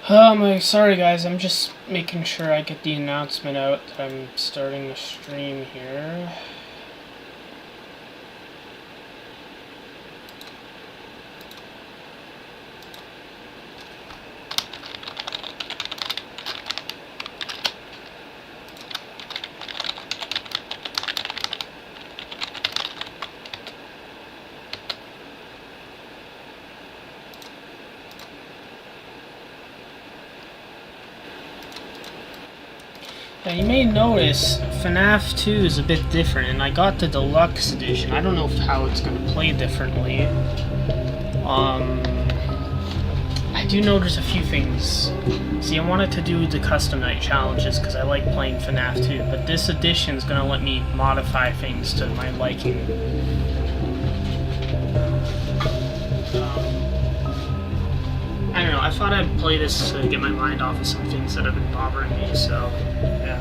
Sorry guys, I'm just making sure I get the announcement out that I'm starting the stream here. Now you may notice FNAF 2 is a bit different, and I got the deluxe edition. I don't know how it's going to play differently. I do notice a few things. See, I wanted to do the custom night challenges because I like playing FNAF 2, but this edition is going to let me modify things to my liking. I don't know, I thought I'd play this to get my mind off of some things that have been bothering me, so, yeah.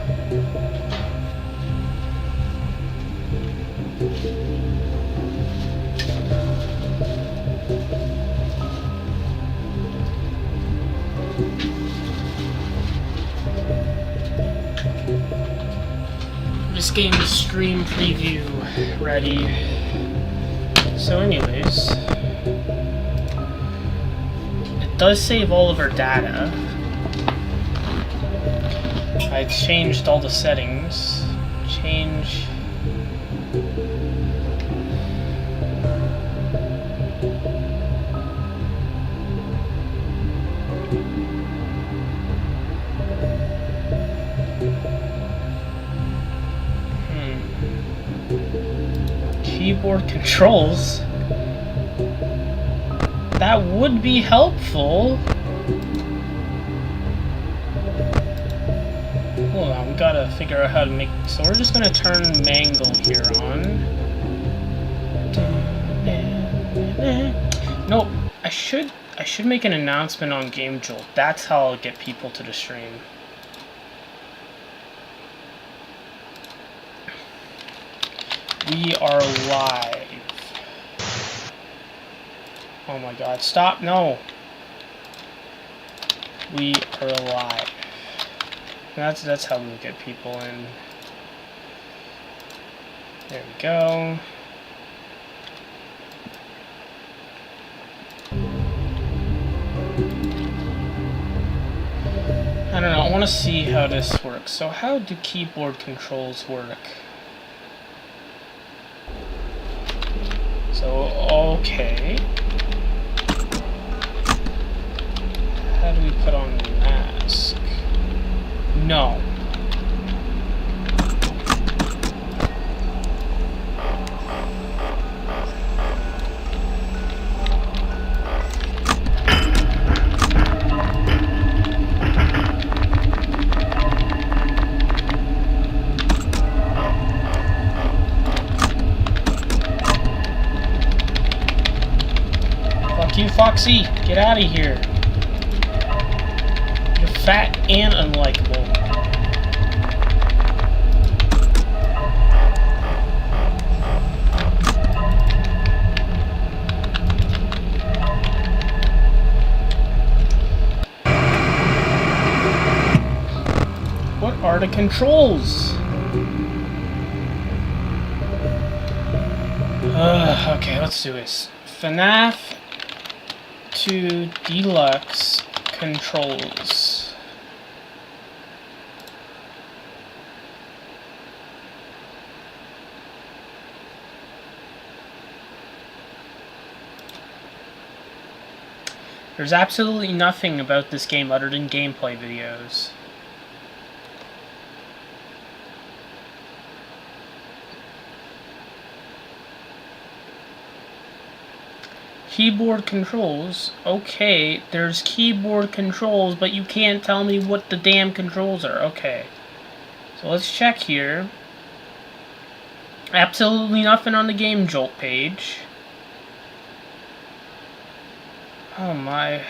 This game's stream preview ready. So anyways, it does save all of our data. I changed all the settings. Change. Keyboard controls. That would be helpful. Hold on, we gotta figure out how to make. So we're just gonna turn Mangle here on. No, I should make an announcement on Game Jolt. That's how I'll get people to the stream. We are live. Oh my god, stop, no. We are live. That's how we'll get people in. There we go. I don't know, I want to see how this works. So how do keyboard controls work? So, okay. How do we put on the mask? No. Fuck you, Foxy! Get out of here! You're fat and unlikable. What are the controls? Okay, let's do this. FNAF 2 Deluxe controls. There's absolutely nothing about this game other than gameplay videos. Keyboard controls. Okay, there's keyboard controls, but you can't tell me what the damn controls are. Okay. So let's check here. Absolutely nothing on the Game Jolt page. Oh my.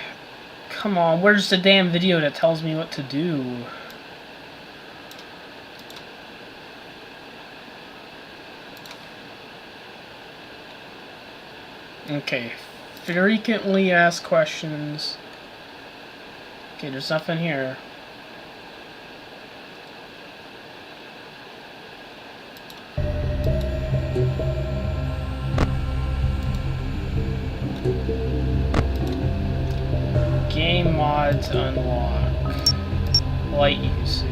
Come on, where's the damn video that tells me what to do? Okay. Frequently asked questions. Okay, there's nothing here. Game mods unlock. Light usage.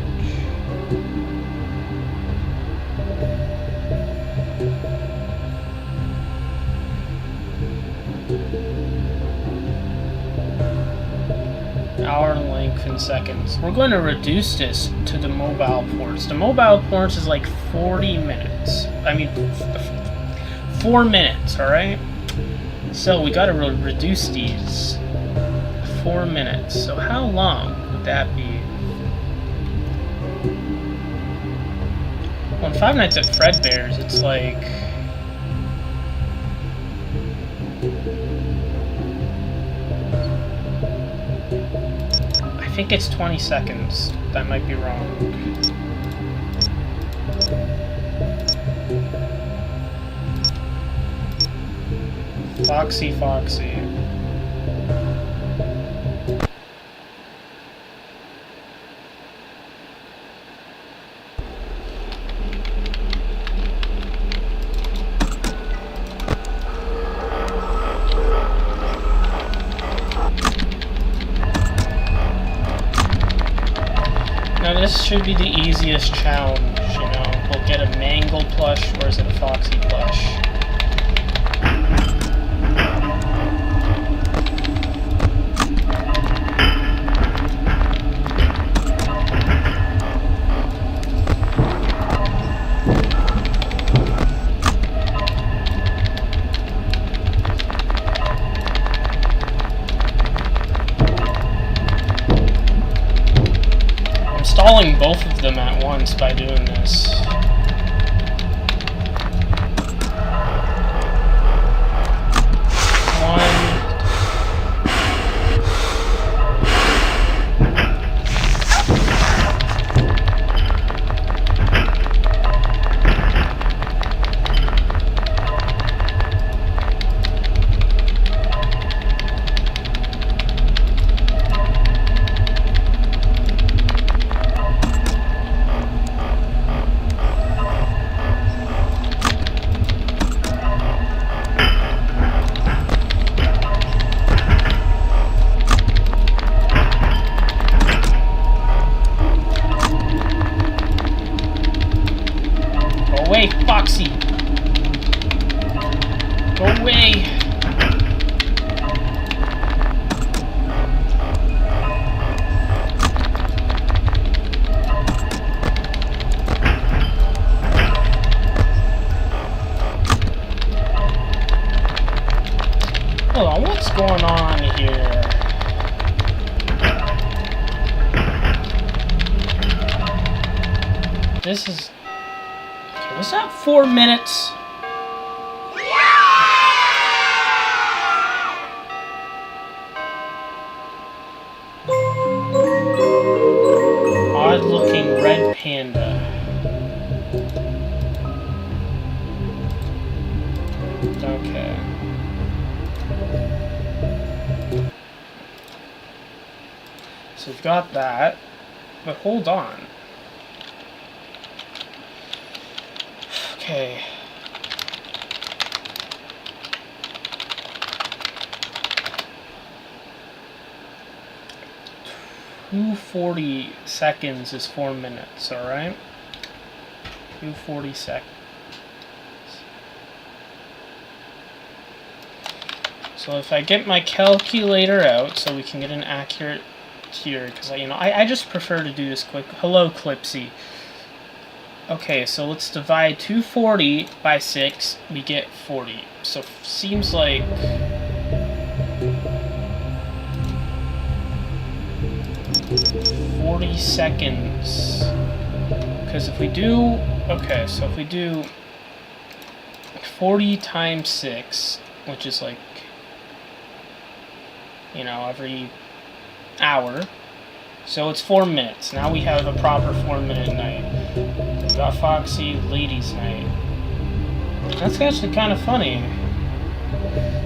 Hour length in seconds. We're going to reduce this to the mobile ports. The mobile ports is like 40 minutes. I mean, 4 minutes, alright? So we gotta reduce these. 4 minutes. So how long would that be? Well, in Five Nights at Fredbear's, it's like... I think it's 20 seconds. That might be wrong. Foxy, Foxy. Now this should be the easiest challenge, you know. We'll get a Mangle plush, or is it a Foxy plush? Installing both of them at once by doing this. away, Foxy! Go away! Hold on, what's going on here? This is... Okay, was that 4 minutes? Odd-looking red panda. Okay. So we've got that, but hold on. Okay. $240 seconds is 4 minutes, alright? 240 seconds. So if I get my calculator out so we can get an accurate here, because I just prefer to do this quick. Hello, Clipsy. Okay, so let's divide 240 by 6, we get 40. So seems like... $40 seconds. Because if we do... Okay, so if we do 40 times 6, which is like, every hour. So it's 4 minutes. Now we have a proper 4-minute night. We've got Foxy, Ladies Night. That's actually kind of funny.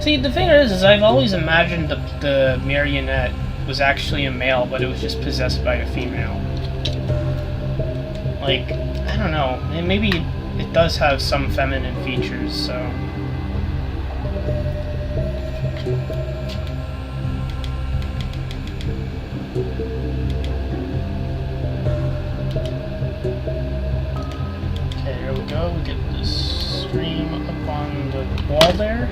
See, the thing is I've always imagined the marionette was actually a male, but it was just possessed by a female. Like, I don't know. Maybe it does have some feminine features, so... Okay, here we go. We get this stream up on the wall there.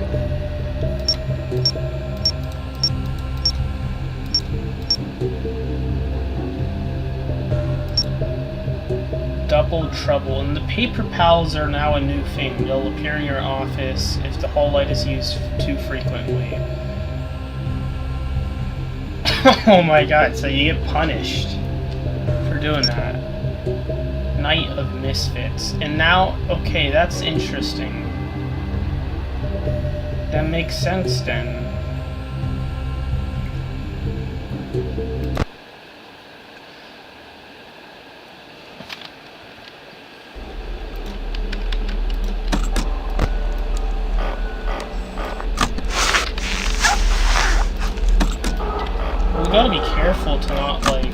Double Trouble, and the paper pals are now a new thing. They'll appear in your office if the hall light is used too frequently. Oh my god, so you get punished for doing that. Night of Misfits. And now, okay, that's interesting. That makes sense then. We gotta be careful to not, like...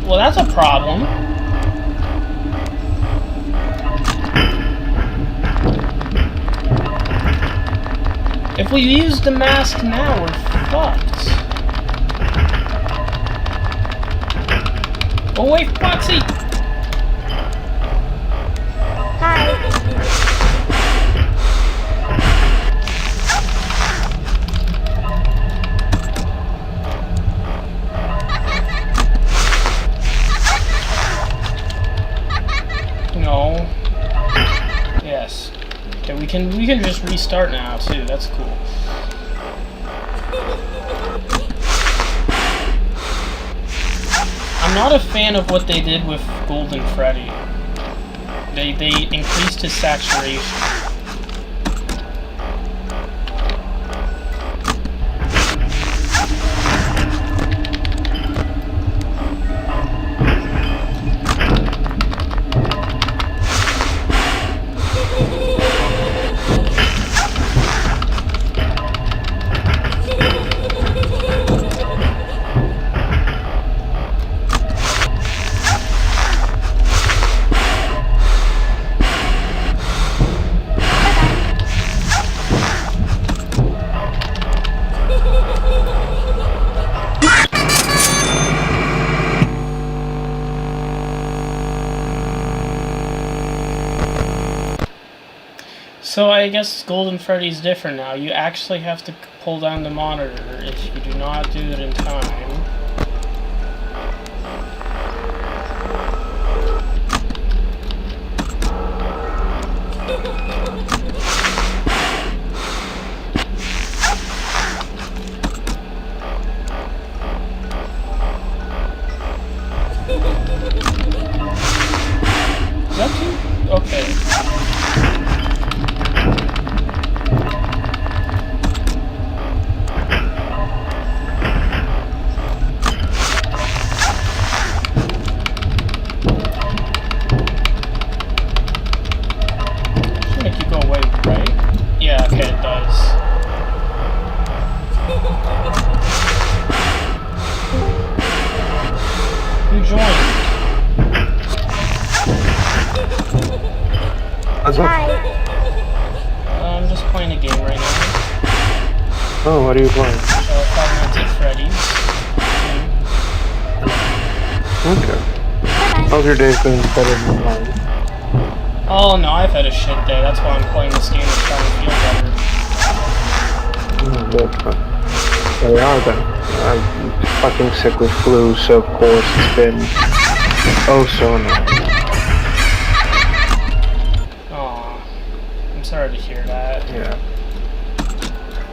Well, that's a problem. If we use the mask now, we're fucked. Oh wait, Foxy! No. Yes. Okay, we can just restart now too. That's cool. I'm not a fan of what they did with Golden Freddy. They increased his saturation. So I guess Golden Freddy's different now. You actually have to pull down the monitor if you do not do it in time. Is that too? Okay. I'm just playing a game right now. Oh, what are you playing? Five Nights at Freddys. Okay. How's your day been better than mine? Oh no, I've had a shit day. That's why I'm playing this game to try and feel better. That's fun. There we are then. I'm fucking sick with flu, so of course it's been oh so annoying. Sorry to hear that. Yeah.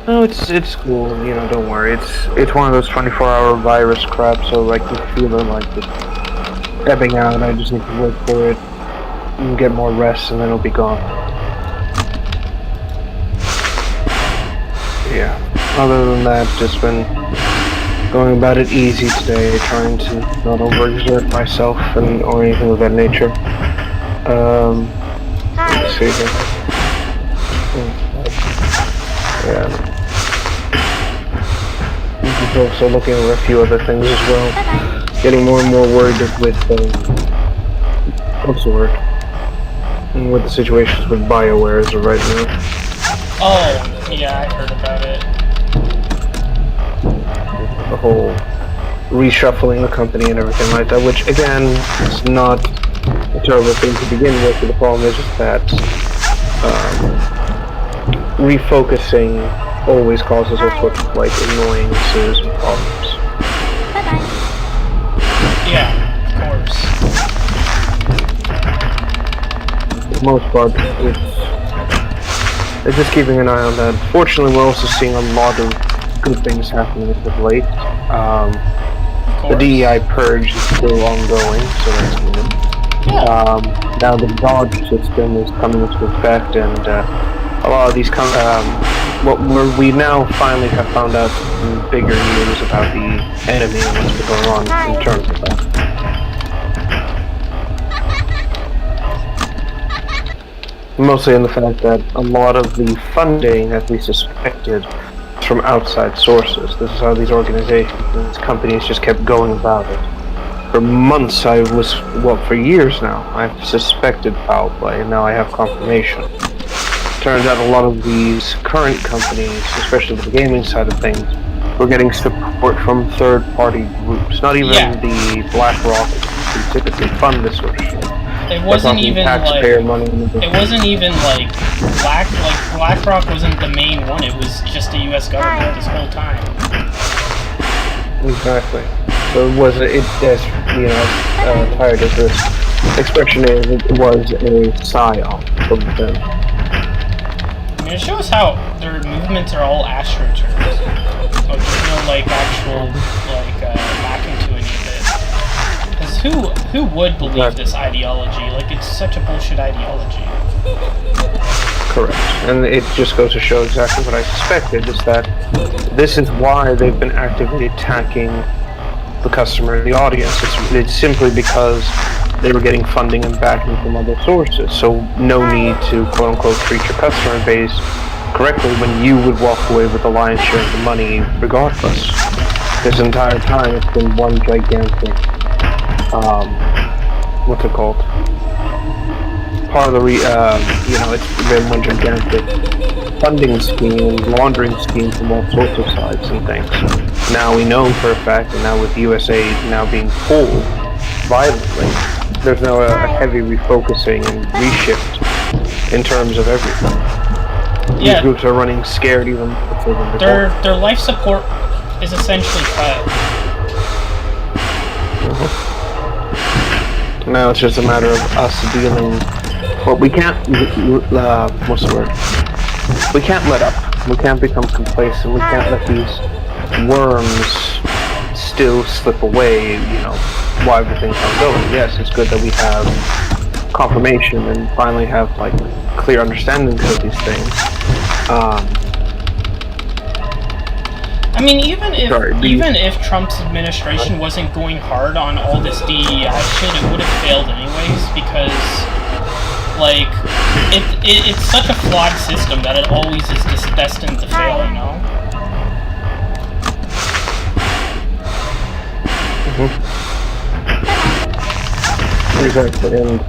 No, it's cool. You know, don't worry. It's one of those 24-hour virus crap. So like the feeling like just ebbing out. I just need to wait for it and get more rest, and then it'll be gone. Yeah. Other than that, just been going about it easy today, trying to not overexert myself or anything of that nature. Let's see here. Yeah. He's also looking over a few other things as well. Getting more and more worried with what's the word? With the situations with BioWare as of right now. Oh, yeah, I heard about it. The whole reshuffling the company and everything like that, which again is not a terrible thing to begin with, but the problem is just that refocusing always causes all sorts of like annoyances and problems. Yeah, of course. For the most part, it's just keeping an eye on that. Fortunately, we're also seeing a lot of good things happening as of late. The DEI purge is still ongoing, so that's good. Yeah. Now the dodge system is coming into effect, and a lot of these we now finally have found out some bigger news about the enemy and what's been going on in terms of that. Mostly in the fact that a lot of the funding that we suspected was from outside sources. This is how these organizations and these companies just kept going about it. For months for years now, I've suspected foul play, and now I have confirmation. Turns out a lot of these current companies, especially the gaming side of things, were getting support from third-party groups. Not even the BlackRock who typically fund this sort of shit. It wasn't even taxpayer money. It wasn't even like BlackRock wasn't the main one. It was just the U.S. government this whole time. Exactly. So it was tired as this expression is, it was a psyop from them. I mean, it shows how their movements are all astroturfs. So there's no like actual backing to any of it. Because who would believe this ideology? Like, it's such a bullshit ideology. Correct. And it just goes to show exactly what I suspected, is that this is why they've been actively attacking the customer, the audience. It's simply because they were getting funding and backing from other sources. So no need to quote-unquote treat your customer base correctly when you would walk away with the lion's share of the money regardless. This entire time it's been one gigantic what's it called? Part of the it's been one gigantic funding scheme, laundering scheme from all sorts of sides and things. Now we know for a fact, and now with USA now being pulled violently, there's now a heavy refocusing and reshift in terms of everything. These groups are running scared even before them. Their life support is essentially cut. Now it's just a matter of us dealing. Well, we can't. What's the word? We can't let up. We can't become complacent. We can't let these worms still slip away. While everything's ongoing. Yes, it's good that we have confirmation and finally have clear understanding of these things. I mean, even if Trump's administration wasn't going hard on all this DEI shit, it would have failed anyways, because it's such a flawed system that it always is just destined to fail, Exactly, and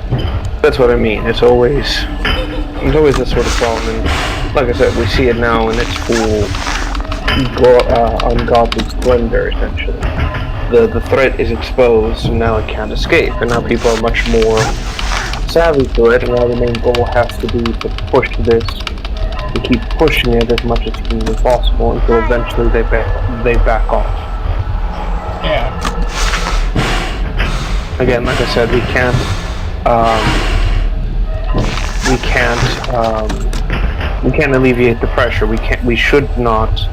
that's what I mean. It's always that sort of problem, and like I said, we see it now in its full ungodly splendor, essentially. The threat is exposed, and now it can't escape, and now people are much more savvy to it, and now the main goal has to be to push this, to keep pushing it as much as humanly possible until eventually they back off. Yeah. Again, like I said, we can't alleviate the pressure. We should not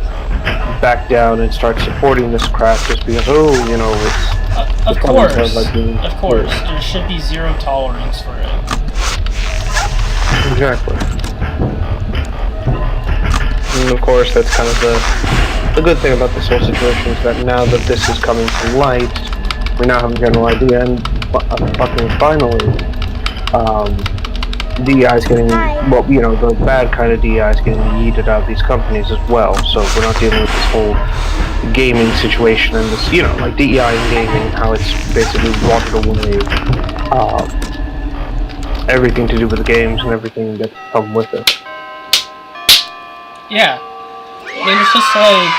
back down and start supporting this crap just because, it's... Of course, there should be zero tolerance for it. Exactly. And of course, that's kind of the good thing about this whole situation is that now that this is coming to light, we now have a general idea, and fucking finally, DEI is getting, well, you know, the bad kind of DEI is getting yeeted out of these companies as well. So we're not dealing with this whole gaming situation and this, you know, like DEI in gaming, how it's basically rotted away everything to do with the games and everything that's come with it. Yeah. I mean, it's just like...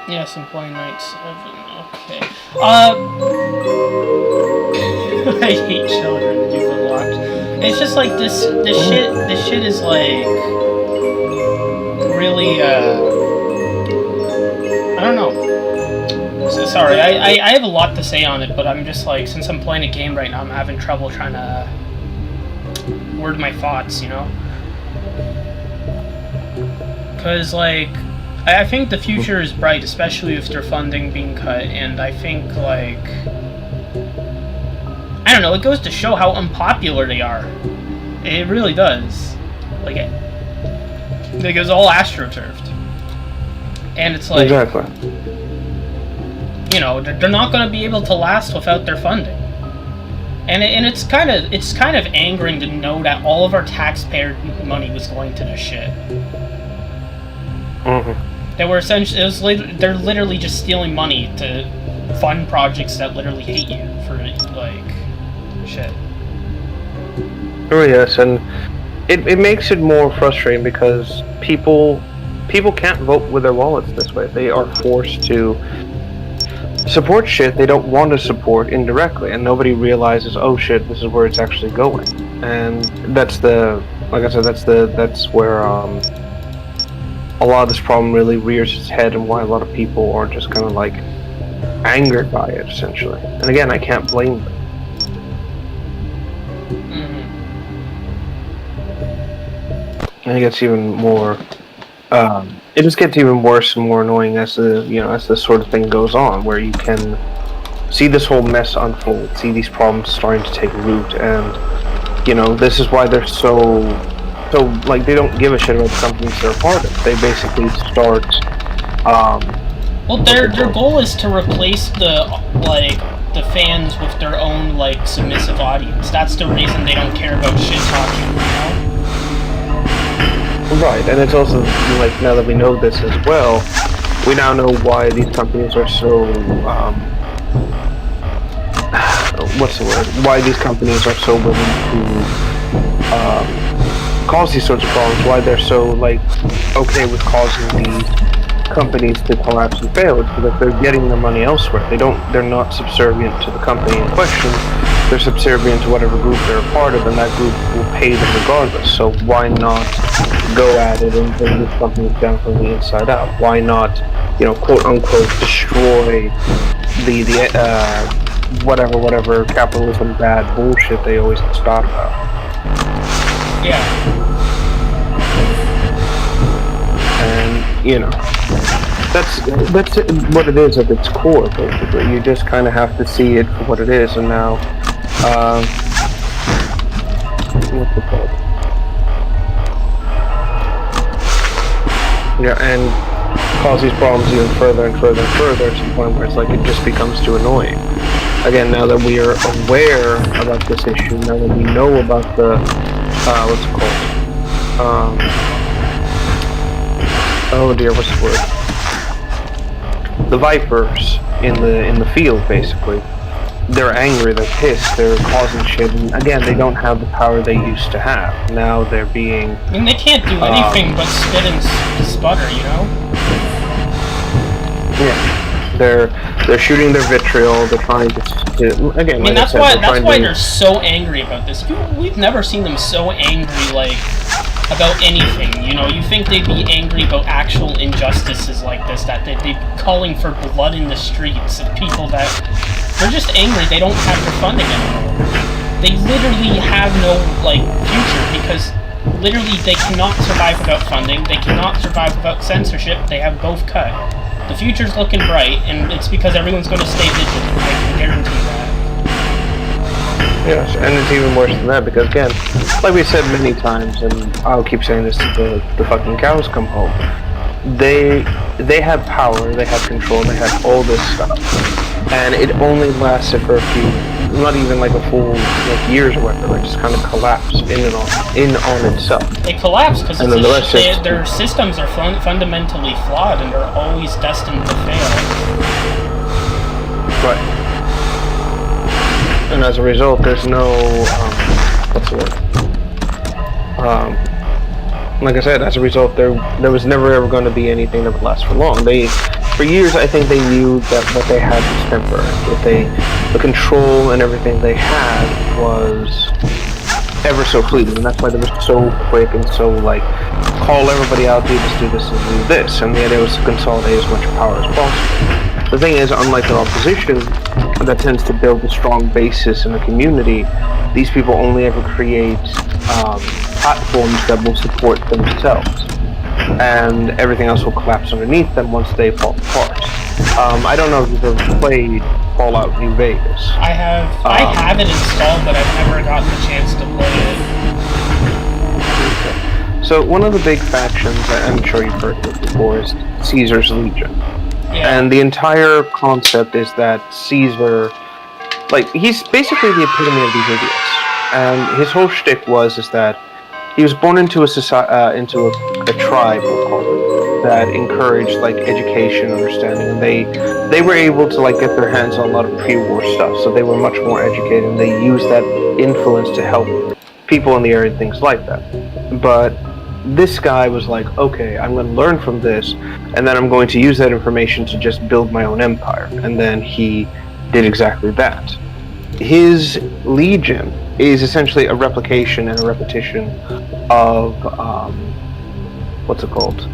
Yes, employee night 7. Okay. I hate children. You've unlocked. It's just like this shit is like really. I don't know. So, sorry, I have a lot to say on it, but I'm just like, since I'm playing a game right now, I'm having trouble trying to word my thoughts, you know. Cause like. I think the future is bright, especially with their funding being cut, and I think, like... I don't know, it goes to show how unpopular they are. It really does. Like, it was all astroturfed. And it's like... Exactly. You know, they're not going to be able to last without their funding. And it's kind of angering to know that all of our taxpayer money was going to this shit. Mm-hmm. They were essentially, they're literally just stealing money to fund projects that literally hate you for, like, shit. Oh yes, and it makes it more frustrating because people can't vote with their wallets this way. They are forced to support shit they don't want to support indirectly, and nobody realizes, oh shit, this is where it's actually going. And that's the, like I said, that's where, a lot of this problem really rears its head and why a lot of people are just kind of like angered by it, essentially. And again, I can't blame them. Mm-hmm. And it gets even more, it just gets even worse and more annoying as as this sort of thing goes on, where you can see this whole mess unfold, see these problems starting to take root, and, you know, this is why they're so, like, they don't give a shit about the companies they're a part of. They basically start, well, their goal is to replace the fans with their own, like, submissive audience. That's the reason they don't care about shit talking, you know? Right, and it's also, like, now that we know this as well, we now know why these companies are so, what's the word? Why these companies are so willing to, cause these sorts of problems, why they're so, like, okay with causing these companies to collapse and fail. It's because they're getting their money elsewhere. They're not subservient to the company in question. They're subservient to whatever group they're a part of, and that group will pay them regardless. So why not go at it and bring these companies down from the inside out? Why not, you know, quote unquote, destroy the whatever capitalism bad bullshit they always start about? Yeah. And, you know, that's what it is at its core, basically. You just kind of have to see it for what it is, and now, what's it called? Yeah, and cause these problems even further and further and further to the point where it's like it just becomes too annoying. Again, now that we are aware about this issue, now that we know about the, what's it called? Oh dear, what's the word? The vipers in the field, basically. They're angry, they're pissed, they're causing shit, and again, they don't have the power they used to have. Now they're being... I mean, they can't do anything but spit and sputter, you know? Yeah. They're shooting their vitriol, they're trying to again, I mean, like that's why they're so angry about this. We've never seen them so angry, like, about anything, you know? You think they'd be angry about actual injustices like this, that they'd be calling for blood in the streets of people that... They're just angry they don't have their funding anymore. They literally have no, like, future, because literally they cannot survive without funding, they cannot survive without censorship, they have both cut. The future's looking bright, and it's because everyone's going to stay vigilant, I can guarantee that. Yes, and it's even worse than that, because again, like we said many times, and I'll keep saying this till the fucking cows come home, they have power, they have control, they have all this stuff. and it only lasted for a few, not even like a full years or whatever. It just kind of collapsed in on itself. It collapsed because their systems are fundamentally flawed and are always destined to fail. Right. And as a result, there's no what's the word? Like I said, as a result, there was never ever going to be anything that would last for long. For years, I think they knew that what they had was temporary. The control and everything they had was ever so fleeting, and that's why they were so quick and so call everybody out, do this, and do this. And the idea was to consolidate as much power as possible. The thing is, unlike an opposition that tends to build a strong basis in a community, these people only ever create platforms that will support themselves, and everything else will collapse underneath them once they fall apart. I don't know if you've ever played Fallout New Vegas. I have it installed, but I've never gotten the chance to play it. So one of the big factions, I'm sure you've heard of it before, is Caesar's Legion. Yeah. And the entire concept is that Caesar, he's basically the epitome of these idiots. And his whole shtick is that he was born into a tribe, we'll call it, that encouraged education, understanding, and they were able to get their hands on a lot of pre-war stuff. So they were much more educated, and they used that influence to help people in the area and things like that. But this guy was okay, I'm going to learn from this, and then I'm going to use that information to just build my own empire. And then he did exactly that. His legion is essentially a replication and a repetition of what's it called?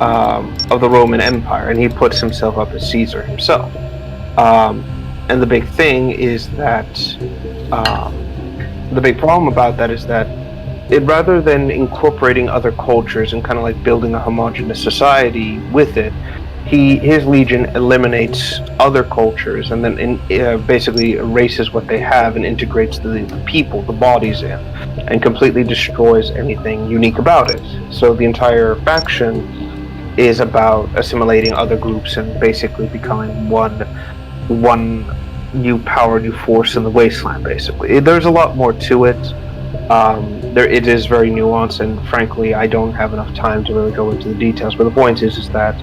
Of the Roman Empire, and he puts himself up as Caesar himself. And the big thing is that the big problem about that is that rather than incorporating other cultures and kind of building a homogenous society with it, his legion eliminates other cultures and then basically erases what they have and integrates the people, the bodies in, and completely destroys anything unique about it. So the entire faction is about assimilating other groups and basically becoming one new power, new force in the wasteland. Basically, there's a lot more to it. It is very nuanced, and frankly, I don't have enough time to really go into the details. But the point is that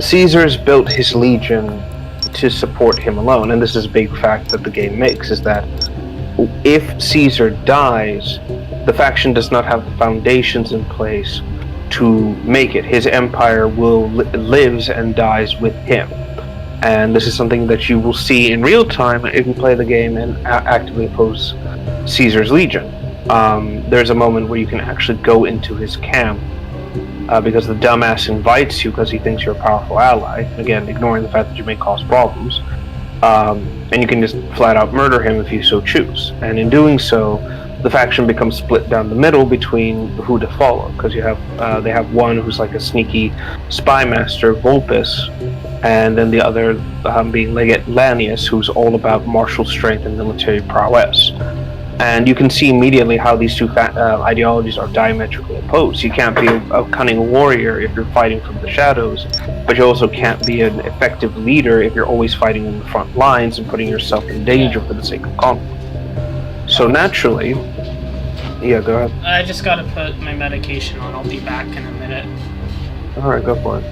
Caesar's built his legion to support him alone, and this is a big fact that the game makes, is that if Caesar dies, the faction does not have the foundations in place to make it. His empire lives and dies with him, and this is something that you will see in real time if you play the game and actively oppose Caesar's legion. There's a moment where you can actually go into his camp because the dumbass invites you because he thinks you're a powerful ally, again ignoring the fact that you may cause problems, and you can just flat out murder him if you so choose. And in doing so, the faction becomes split down the middle between who to follow, because they have one who's like a sneaky spy master, Vulpes, and then the other being Legate Lanius, who's all about martial strength and military prowess. And you can see immediately how these two ideologies are diametrically opposed. You can't be a cunning warrior if you're fighting from the shadows, but you also can't be an effective leader if you're always fighting in the front lines and putting yourself in danger for the sake of conflict. So naturally, yeah, go ahead. I just gotta put my medication on. I'll be back in a minute. Alright, go for it.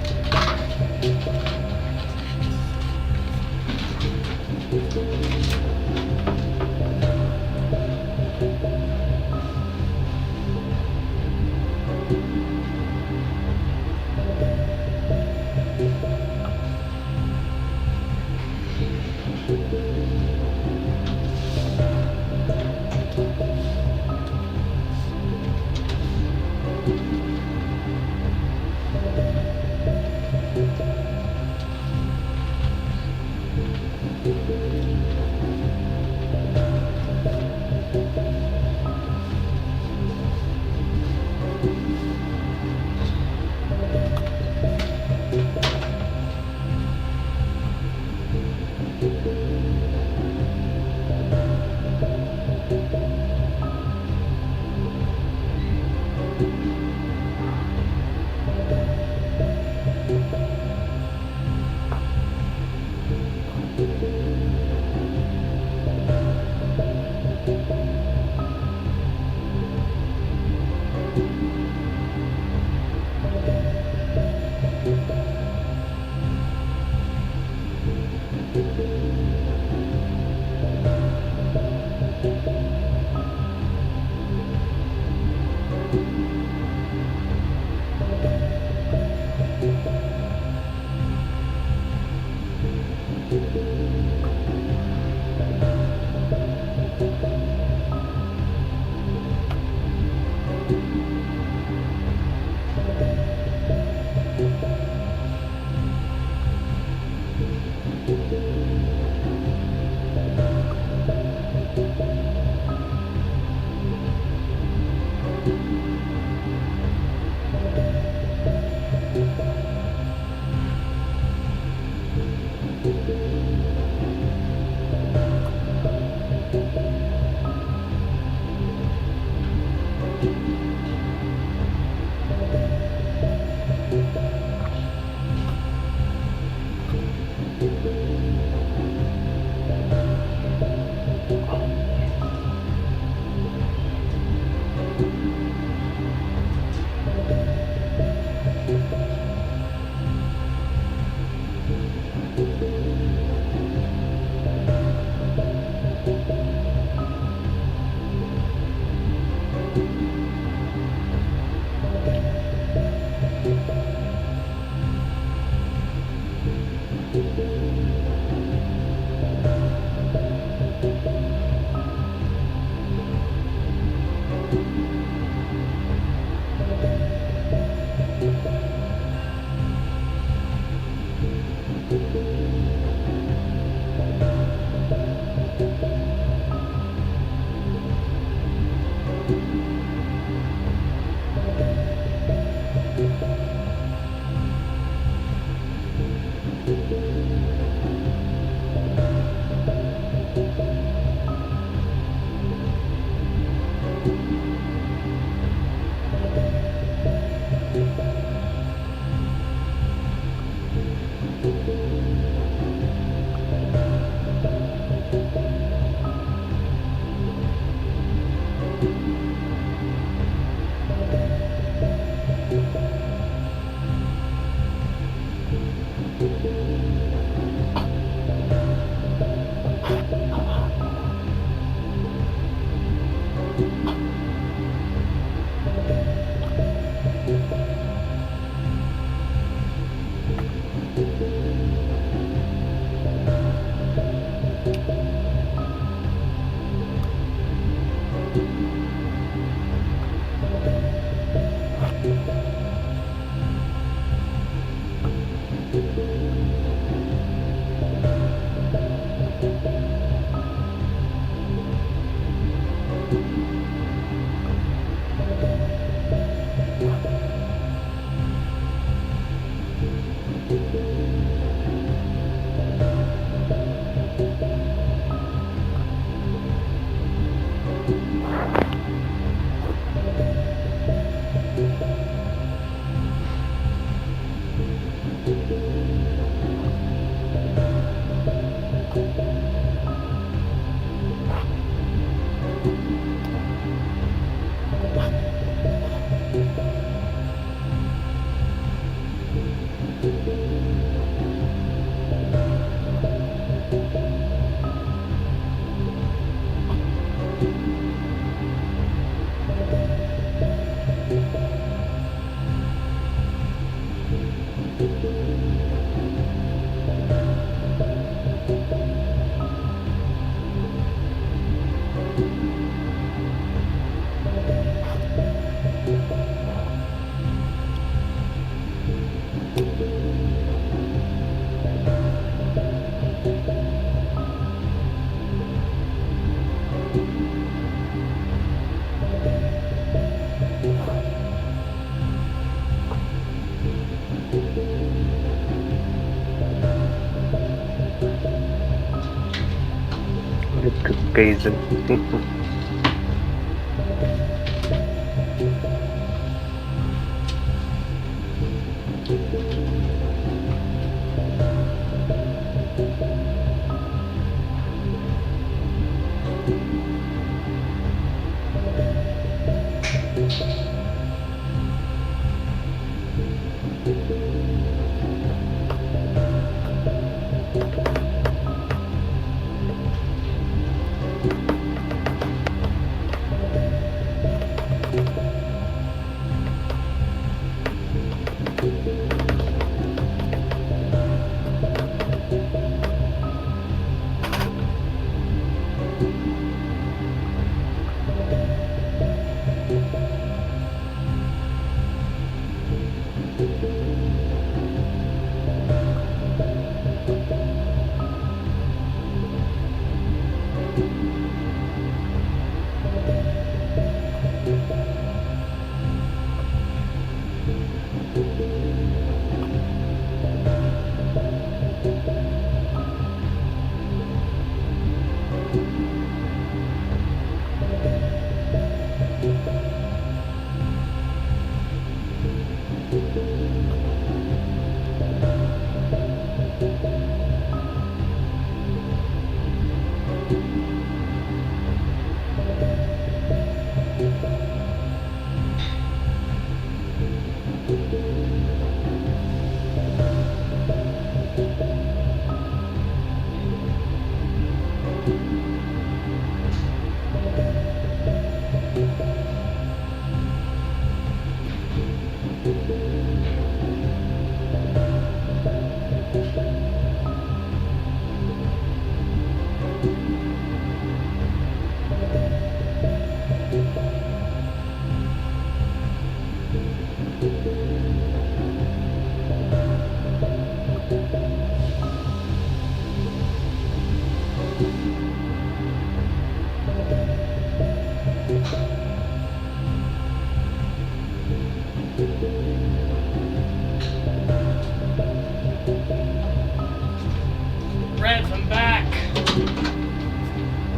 It's amazing.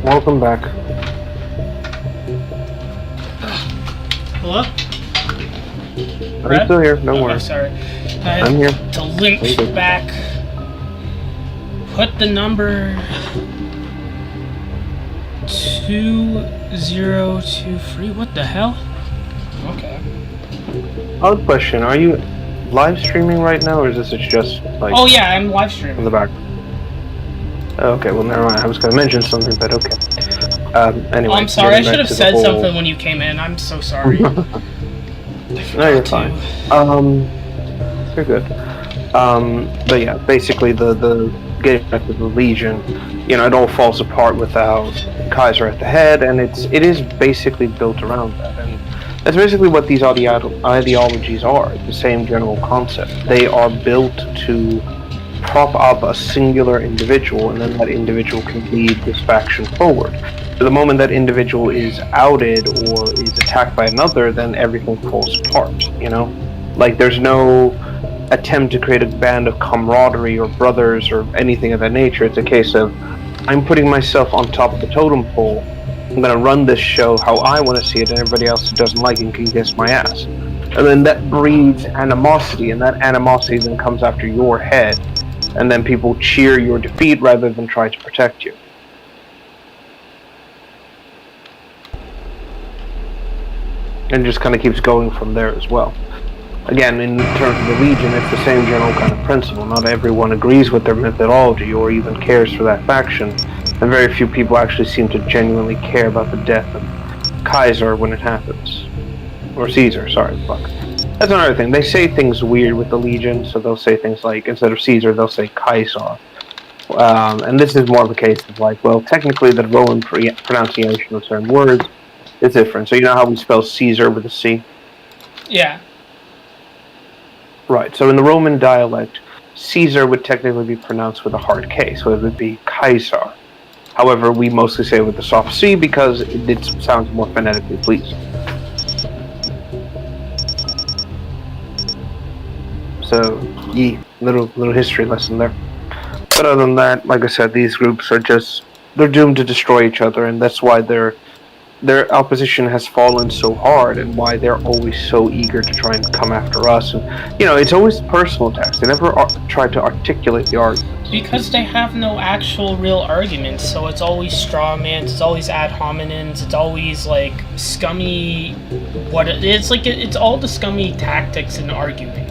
Welcome back. Hello? I'm still here, don't Oh, worry. sorry. I'm here. To link back. Put the number 2023. What the hell? Okay. Odd question, are you live streaming right now, or is this just like... Oh yeah, I'm live in streaming. the back? Okay, well never mind, I was gonna mention something, but okay. Anyway. Oh, I'm sorry, I should have said whole... something when you came in, I'm so sorry. No, you're fine. You're good. But yeah, basically the getting back to the Legion, you know, it all falls apart without Kaiser at the head, and it is basically built around that, and that's basically what these ideologies are. It's the same general concept. They are built to prop up a singular individual, and then that individual can lead this faction forward. So the moment that individual is outed or is attacked by another, then everything falls apart, you know? Like, there's no attempt to create a band of camaraderie or brothers or anything of that nature. It's a case of, I'm putting myself on top of the totem pole, I'm gonna run this show how I want to see it, and everybody else who doesn't like it can kiss my ass. And then that breeds animosity, and that animosity then comes after your head, and then people cheer your defeat rather than try to protect you. And it just kind of keeps going from there as well. Again, in terms of the Legion, it's the same general kind of principle. Not everyone agrees with their methodology or even cares for that faction, and very few people actually seem to genuinely care about the death of Kaiser when it happens. Or Caesar, sorry, fuck. That's another thing. They say things weird with the Legion, so they'll say things like, instead of Caesar, they'll say Kaiser. And this is more of a case of like, well, technically the Roman pronunciation of certain words is different. So you know how we spell Caesar with a C? Yeah. Right, so in the Roman dialect, Caesar would technically be pronounced with a hard K, so it would be Kaiser. However, we mostly say it with the soft C because it sounds more phonetically pleasing. So, little history lesson there. But other than that, like I said, these groups are they're doomed to destroy each other, and that's why their opposition has fallen so hard, and why they're always so eager to try and come after us. And, you know, it's always personal attacks. They never try to articulate the arguments. Because they have no actual real arguments, so it's always straw mans, it's always ad hominems, it's always like scummy. It's all the scummy tactics in arguing.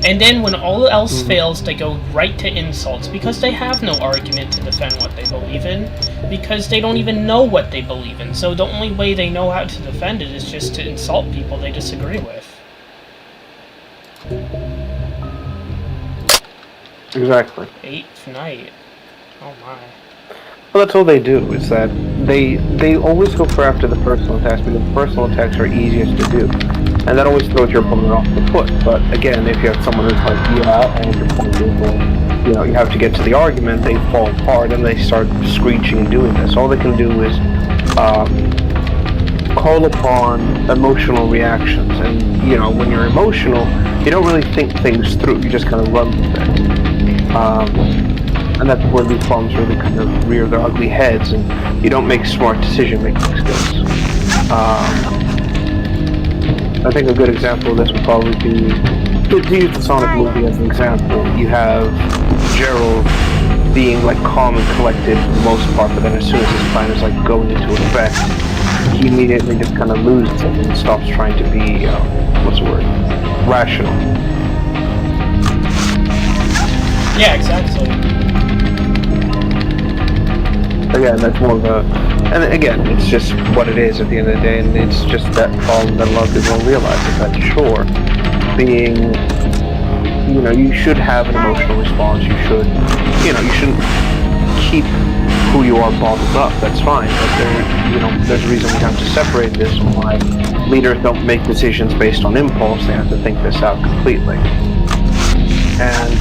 And then when all else fails, they go right to insults because they have no argument to defend what they believe in, because they don't even know what they believe in. So the only way they know how to defend it is just to insult people they disagree with. Exactly. 8th night. Oh my. Well, that's all they do, is that they always go for after the personal attacks, because the personal attacks are easiest to do. And that always throws your opponent off the foot. But again, if you have someone who's like, yeah, and your point is, well, you know, you have to get to the argument, they fall apart and they start screeching and doing this. All they can do is call upon emotional reactions. And, you know, when you're emotional, you don't really think things through, you just kind of run with it. And that's where these bombs really kind of rear their ugly heads, and you don't make smart decision-making skills. I think a good example of this would probably be, to use the Sonic movie as an example, you have Gerald being like calm and collected for the most part, but then as soon as his plan is like going into effect, he immediately just kind of loses it and stops trying to be, rational. Yeah, exactly. Again, that's more of a... And again, it's just what it is at the end of the day, and it's just that problem that a lot of people don't realize, is that sure, being... You know, you should have an emotional response, you shouldn't keep who you are bottled up, that's fine, but there's a reason we have to separate this, why leaders don't make decisions based on impulse, they have to think this out completely. And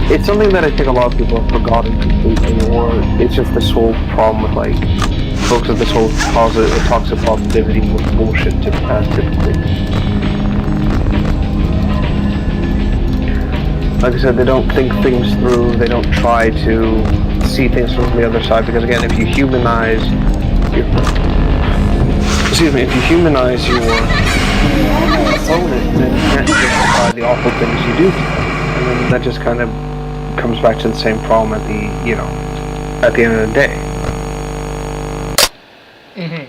it's something that I think a lot of people have forgotten completely, or it's just this whole problem with, like, folks with this whole toxic positivity with bullshit typically. Like I said, they don't think things through. They don't try to see things from the other side. Because again, if you humanize, your, if you humanize your opponent, then you can't justify the awful things you do to them, and then that just kind of comes back to the same problem at the end of the day. Mm-hmm.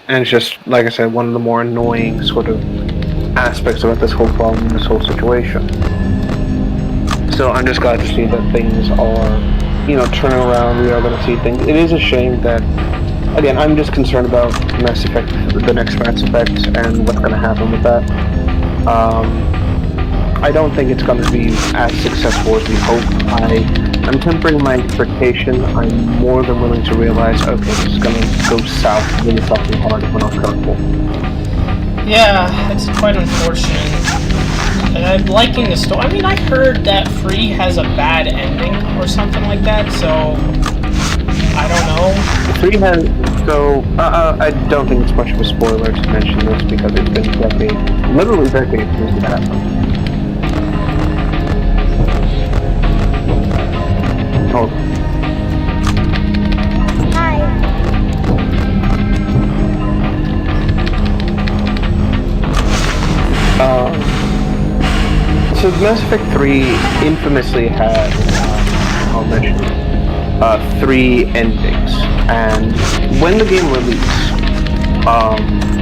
And it's just, like I said, one of the more annoying sort of aspects about this whole problem, this whole situation. So I'm just glad to see that things are, turning around. We are going to see things. It is a shame that, again, I'm just concerned about Mass Effect, the next Mass Effect, and what's going to happen with that. I don't think it's going to be as successful as we hope. I'm tempering my expectation. I'm more than willing to realize, okay, this is going to go south really fucking hard if we're not careful. Yeah, it's quite unfortunate. And I'm liking the story. I mean, I heard that Free has a bad ending or something like that, so I don't know. Free has, I don't think it's much of a spoiler to mention this because it's been decades, literally decades since that happened. Oh. Hi. So Mass Effect 3 infamously had, I'll mention, 3 endings, and when the game released,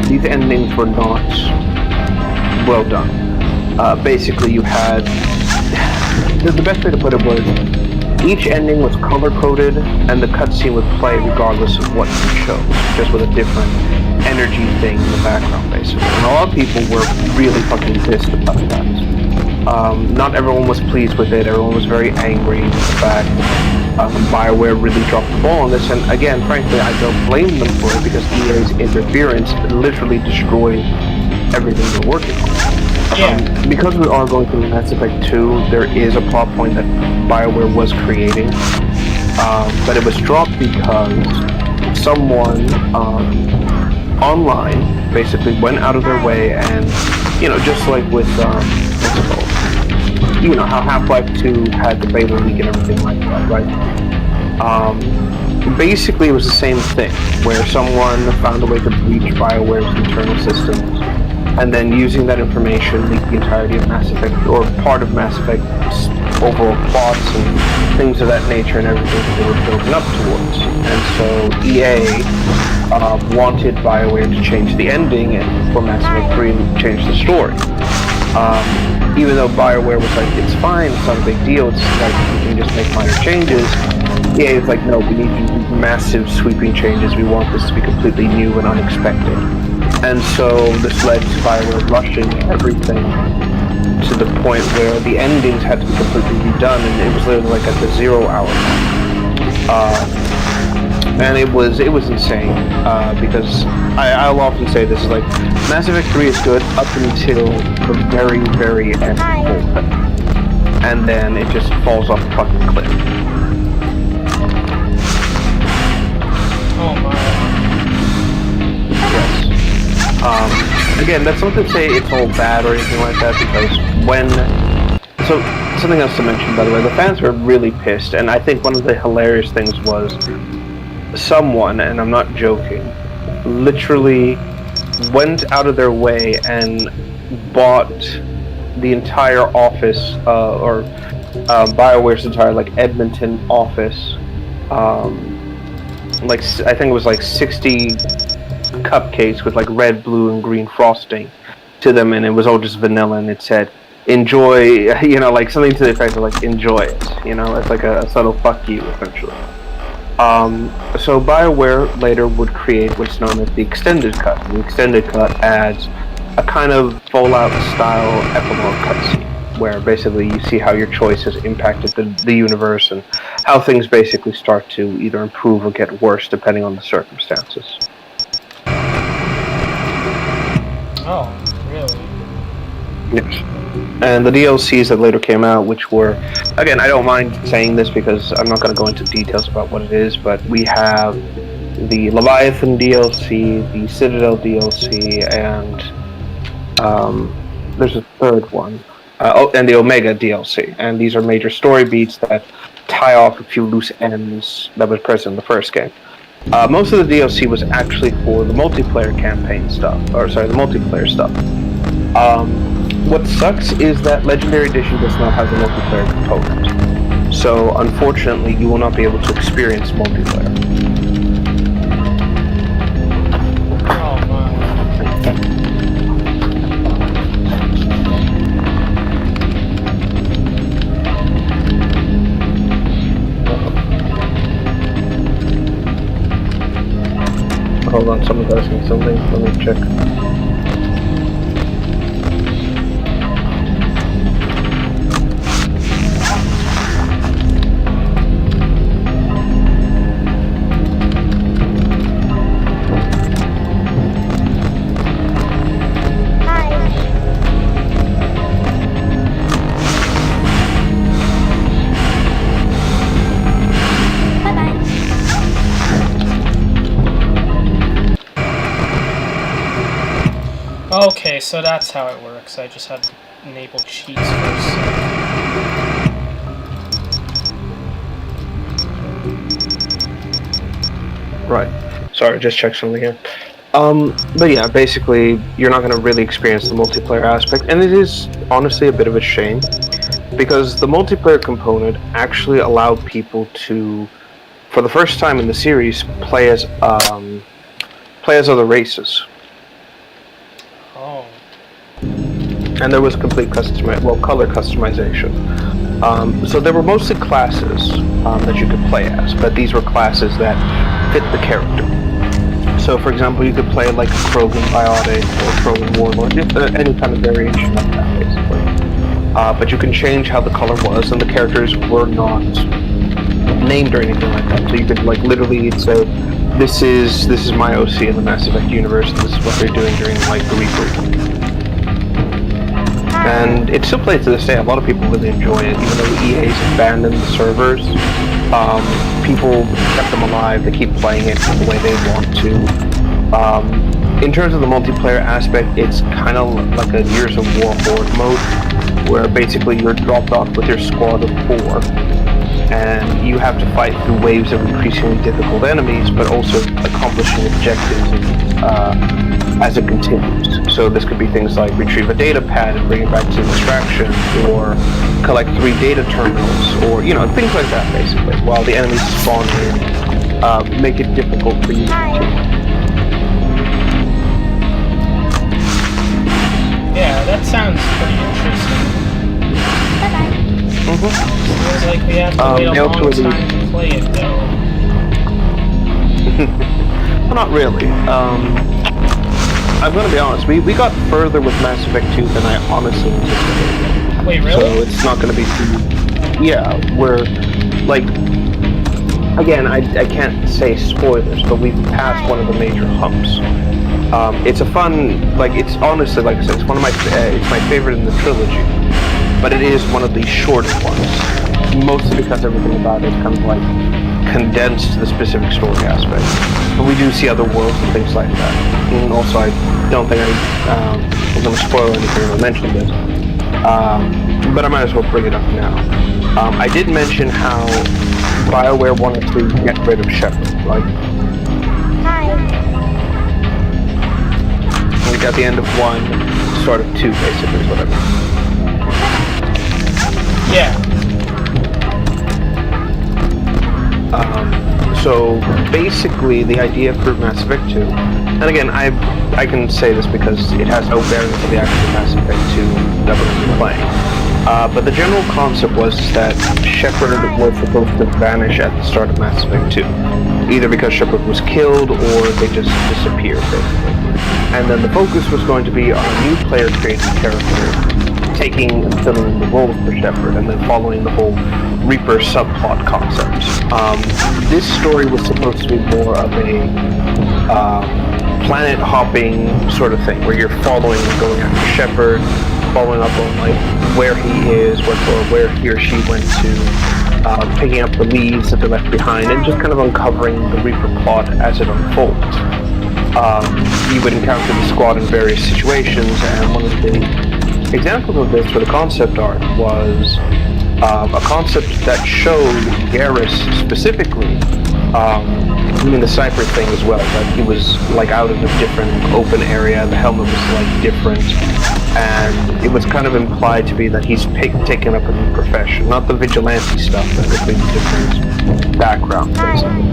these endings were not well done. Basically, you had, the best way to put it was, each ending was color-coded, and the cutscene would play regardless of what you chose, just with a different energy thing in the background, basically. And a lot of people were really fucking pissed about that. Not everyone was pleased with it. Everyone was very angry with the fact BioWare really dropped the ball on this. And again, frankly, I don't blame them for it because EA's interference literally destroyed everything they're working on. Because we are going through Mass Effect 2, there is a plot point that BioWare was creating, but it was dropped because someone online basically went out of their way and, just like with, what's it called? How Half-Life 2 had the Beta leak and everything like that, right? Basically it was the same thing, where someone found a way to breach BioWare's internal systems, and then using that information leaked the entirety of Mass Effect, or part of Mass Effect's overall plots and things of that nature and everything that they were building up towards. And so EA wanted BioWare to change the ending and for Mass Effect 3 change the story. Even though BioWare was like, it's fine, it's not a big deal, it's like, we can just make minor changes. EA is like, no, we need massive sweeping changes, we want this to be completely new and unexpected. And so this led to BioWare rushing everything to the point where the endings had to be completely redone, and it was literally like at the 0 hour mark. And it was insane, because I'll often say this is like, Mass Effect 3 is good up until the very, very end of the whole thing. And then it just falls off the fucking cliff. Oh my. Yes. Again, that's not to say it's all bad or anything like that, because so, something else to mention, by the way, the fans were really pissed, and I think one of the hilarious things was someone, and I'm not joking, literally went out of their way and bought the entire office, or BioWare's entire, Edmonton office, I think it was 60 cupcakes with red, blue, and green frosting to them, and it was all just vanilla, and it said, enjoy, something to the effect of enjoy it, it's like a subtle fuck you, essentially. So BioWare later would create what's known as the extended cut. The extended cut adds a kind of Fallout style epilogue cutscene, where basically you see how your choice has impacted the universe and how things basically start to either improve or get worse depending on the circumstances. Oh, really? Yes. And the DLCs that later came out, which were, again, I don't mind saying this because I'm not going to go into details about what it is, but we have the Leviathan DLC, the Citadel DLC, and there's a third one. and the Omega DLC, and these are major story beats that tie off a few loose ends that was present in the first game. Most of the DLC was actually for the multiplayer campaign stuff, or sorry, the multiplayer stuff. What sucks is that Legendary Edition does not have the multiplayer component, so unfortunately, you will not be able to experience multiplayer. Oh my. Hold on, someone's asking something. Let me check. Okay, so that's how it works. I just had to enable cheats first. Right. Sorry, just check something here. But yeah, basically, you're not going to really experience the multiplayer aspect, and it is honestly a bit of a shame, because the multiplayer component actually allowed people to, for the first time in the series, play as other races. Oh. And there was complete color customization. So there were mostly classes that you could play as, but these were classes that fit the character. So, for example, you could play like a Krogan Biotic or Krogan Warlord, just any kind of variation like that, basically. But you can change how the color was, and the characters were not named or anything like that. So you could like literally say, "This is my OC in the Mass Effect universe, and this is what they're doing during like the Reaper." And it still plays to this day. A lot of people really enjoy it, even though EA's abandoned the servers. People kept them alive. They keep playing it the way they want to. In terms of the multiplayer aspect, it's kind of like a Gears of War Horde mode, where basically you're dropped off with your squad of 4, and you have to fight through waves of increasingly difficult enemies, but also accomplishing objectives as it continues. So this could be things like retrieve a data pad and bring it back to extraction, or collect 3 data terminals, or things like that basically, while the enemies spawn in, make it difficult for you to continue. Yeah, that sounds pretty interesting. Feels like we have to wait a long time to play it though. Well, not really. I'm gonna be honest, we got further with Mass Effect 2 than I honestly anticipated. Wait, really? So it's not gonna be too... Yeah, we're, like... Again, I can't say spoilers, but we've passed one of the major humps. It's a fun... it's honestly, like I said, it's one of my... it's my favorite in the trilogy. But it is one of the shorter ones. Mostly because everything about it kind of, condensed to the specific story aspect. But we do see other worlds and things like that. And also, I don't think I'm going to spoil anything when I mention this. But I might as well bring it up now. I did mention how BioWare wanted to get rid of Shepard, right? Hi. We got the end of 1, start of 2, basically, is what I mean. Yeah. So basically, the idea for Mass Effect 2, and again, I can say this because it has no bearing to the actual Mass Effect 2 that we're going to be playing. But the general concept was that Shepard was supposed to vanish at the start of Mass Effect 2, either because Shepard was killed or they just disappeared, basically. And then the focus was going to be on a new player-created character taking and filling the role for Shepard, and then following the whole Reaper subplot concept. This story was supposed to be more of a planet-hopping sort of thing, where you're following and going after Shepard, following up on where he is, or where he or she went to, picking up the leads that they left behind, and just kind of uncovering the Reaper plot as it unfolds. You would encounter the squad in various situations, and one of the examples of this for the concept art was a concept that showed Garrus specifically doing the sniper thing as well, that he was like out of a different open area, the helmet was like different, and it was kind of implied to be that he's taken up a new profession, not the vigilante stuff, but a completely different background. Basically.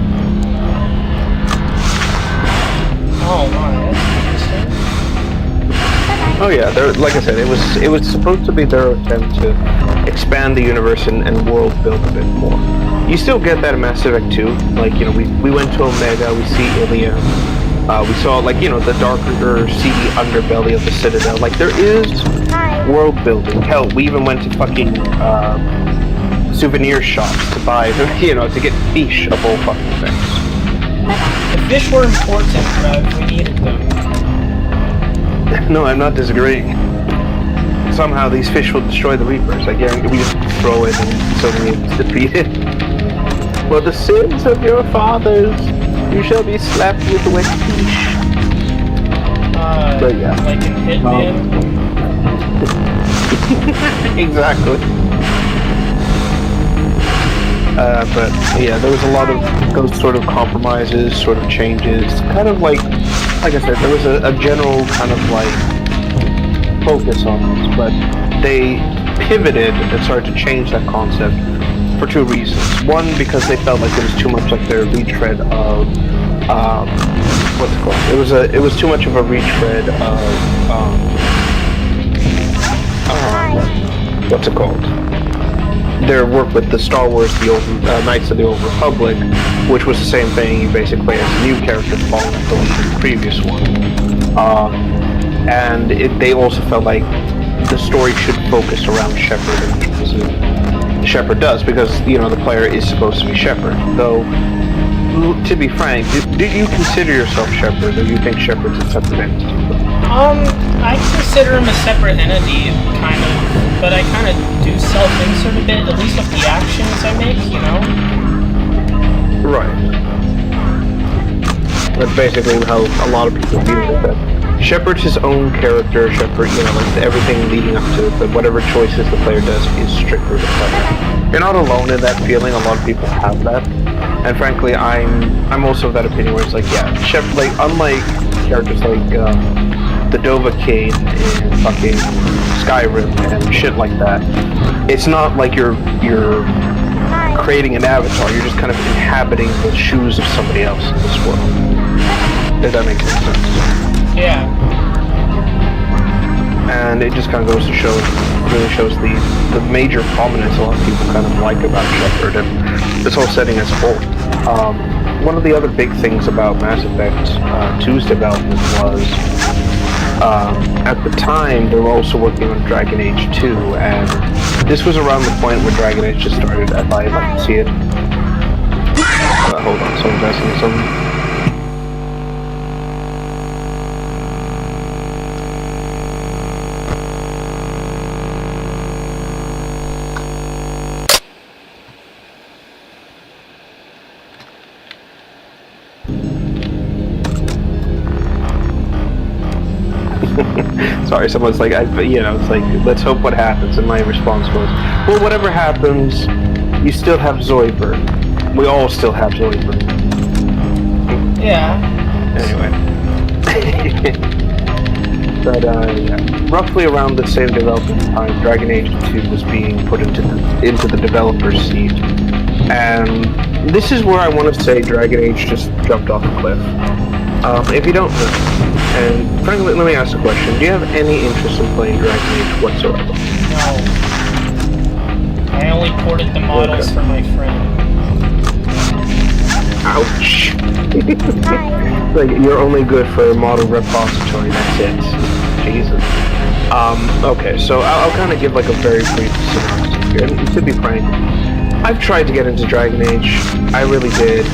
Oh my, that's interesting. Oh yeah, like I said, it was supposed to be their attempt to expand the universe and world build a bit more. You still get that in Mass Effect 2. Like, you know, we went to Omega, we see Ilium, we saw, like, you know, the darker, seedy underbelly of the Citadel. Like, there is world building. Hell, we even went to fucking souvenir shops to buy, you know, to get fish of all fucking things. The fish were important, but we needed them. No, I'm not disagreeing. Somehow these fish will destroy the Reapers. I guarantee we just throw it and suddenly it's defeated. For the sins of your fathers, you shall be slapped with wet fish. But yeah. Like in Hitman? Exactly. But yeah, there was a lot of those sort of compromises, sort of changes. Kind of like I said, there was a general kind of like focus on this, but they pivoted and started to change that concept for two reasons. One, because they felt like it was too much like their retread of what's it called? It was too much of a retread of what's it called? Their work with the Star Wars, the old Knights of the Old Republic, which was the same thing. You basically play as a new character following the lead of the previous one, and they also felt like the story should focus around Shepard, and Shepard does, because you know the player is supposed to be Shepard. Though, to be frank, do you consider yourself Shepard, or do you think Shepard's a separate entity? I consider him a separate entity, kind of, but I kind of do self-insert a bit, at least with the actions I make, you know? Right. That's basically how a lot of people view it, that Shepard's his own character, Shepard, you know, like everything leading up to it, but whatever choices the player does is strictly the player. You're not alone in that feeling, a lot of people have that, and frankly, I'm also of that opinion where it's like, yeah, Shepard, like, unlike characters like, the Dovahkiin in fucking Skyrim and shit like that. It's not like you're creating an avatar, you're just kind of inhabiting the shoes of somebody else in this world. If that makes any sense. Yeah. And it just kind of goes to show, really shows the major prominence a lot of people kind of like about Shepard and this whole setting as a whole. One of the other big things about Mass Effect 2's development was at the time, they were also working on Dragon Age 2, and this was around the point where Dragon Age just started, as I like to see it. Hold on, someone's asking me something. Sorry, someone's like, it's like, let's hope what happens, and my response was, well, whatever happens, you still have Zoidberg. We all still have Zoidberg. Yeah. Anyway. But, yeah. Roughly around the same development time, Dragon Age 2 was being put into the developer's seat. And this is where I want to say Dragon Age just jumped off a cliff. If you don't know, and frankly, let me ask a question. Do you have any interest in playing Dragon Age whatsoever? No. I only ported the models for my friend. Ouch. Like, you're only good for a model repository, that's it. Jesus. Okay, so I'll kind of give like a very brief synopsis here. And to be frank, I've tried to get into Dragon Age. I really did.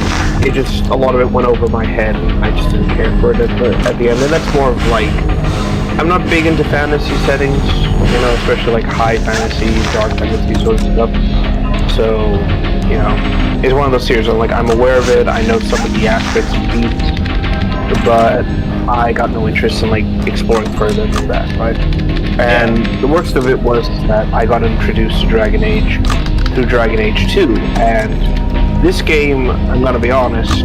It just, a lot of it went over my head, and I just didn't care for it at the end. And that's more of like, I'm not big into fantasy settings, you know, especially like high fantasy, dark fantasy sort of stuff. So, you know, it's one of those series where like, I'm aware of it, I know some of the aspects of beats, but I got no interest in like exploring further than that, right? And the worst of it was that I got introduced to Dragon Age through Dragon Age 2, and this game, I'm gonna be honest,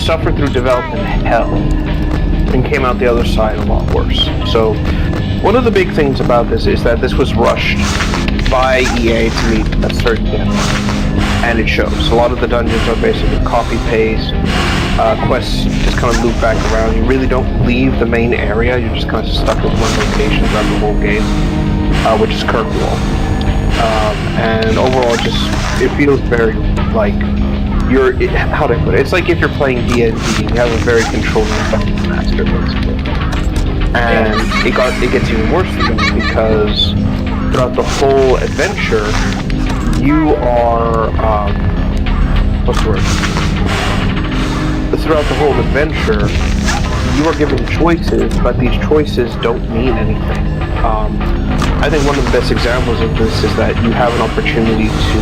suffered through development hell and came out the other side a lot worse. So one of the big things about this is that this was rushed by EA to meet a certain deadline, and it shows. A lot of the dungeons are basically copy-paste, quests just kind of loop back around. You really don't leave the main area, you're just kind of stuck in one location throughout the whole game, which is Kirkwall. And overall, it feels very like how do I put it? It's like if you're playing D&D and you have a very controlling dungeon master, basically. And it gets even worse than that because throughout the whole adventure, you are what's the word? Throughout the whole adventure, you are given choices, but these choices don't mean anything. I think one of the best examples of this is that you have an opportunity to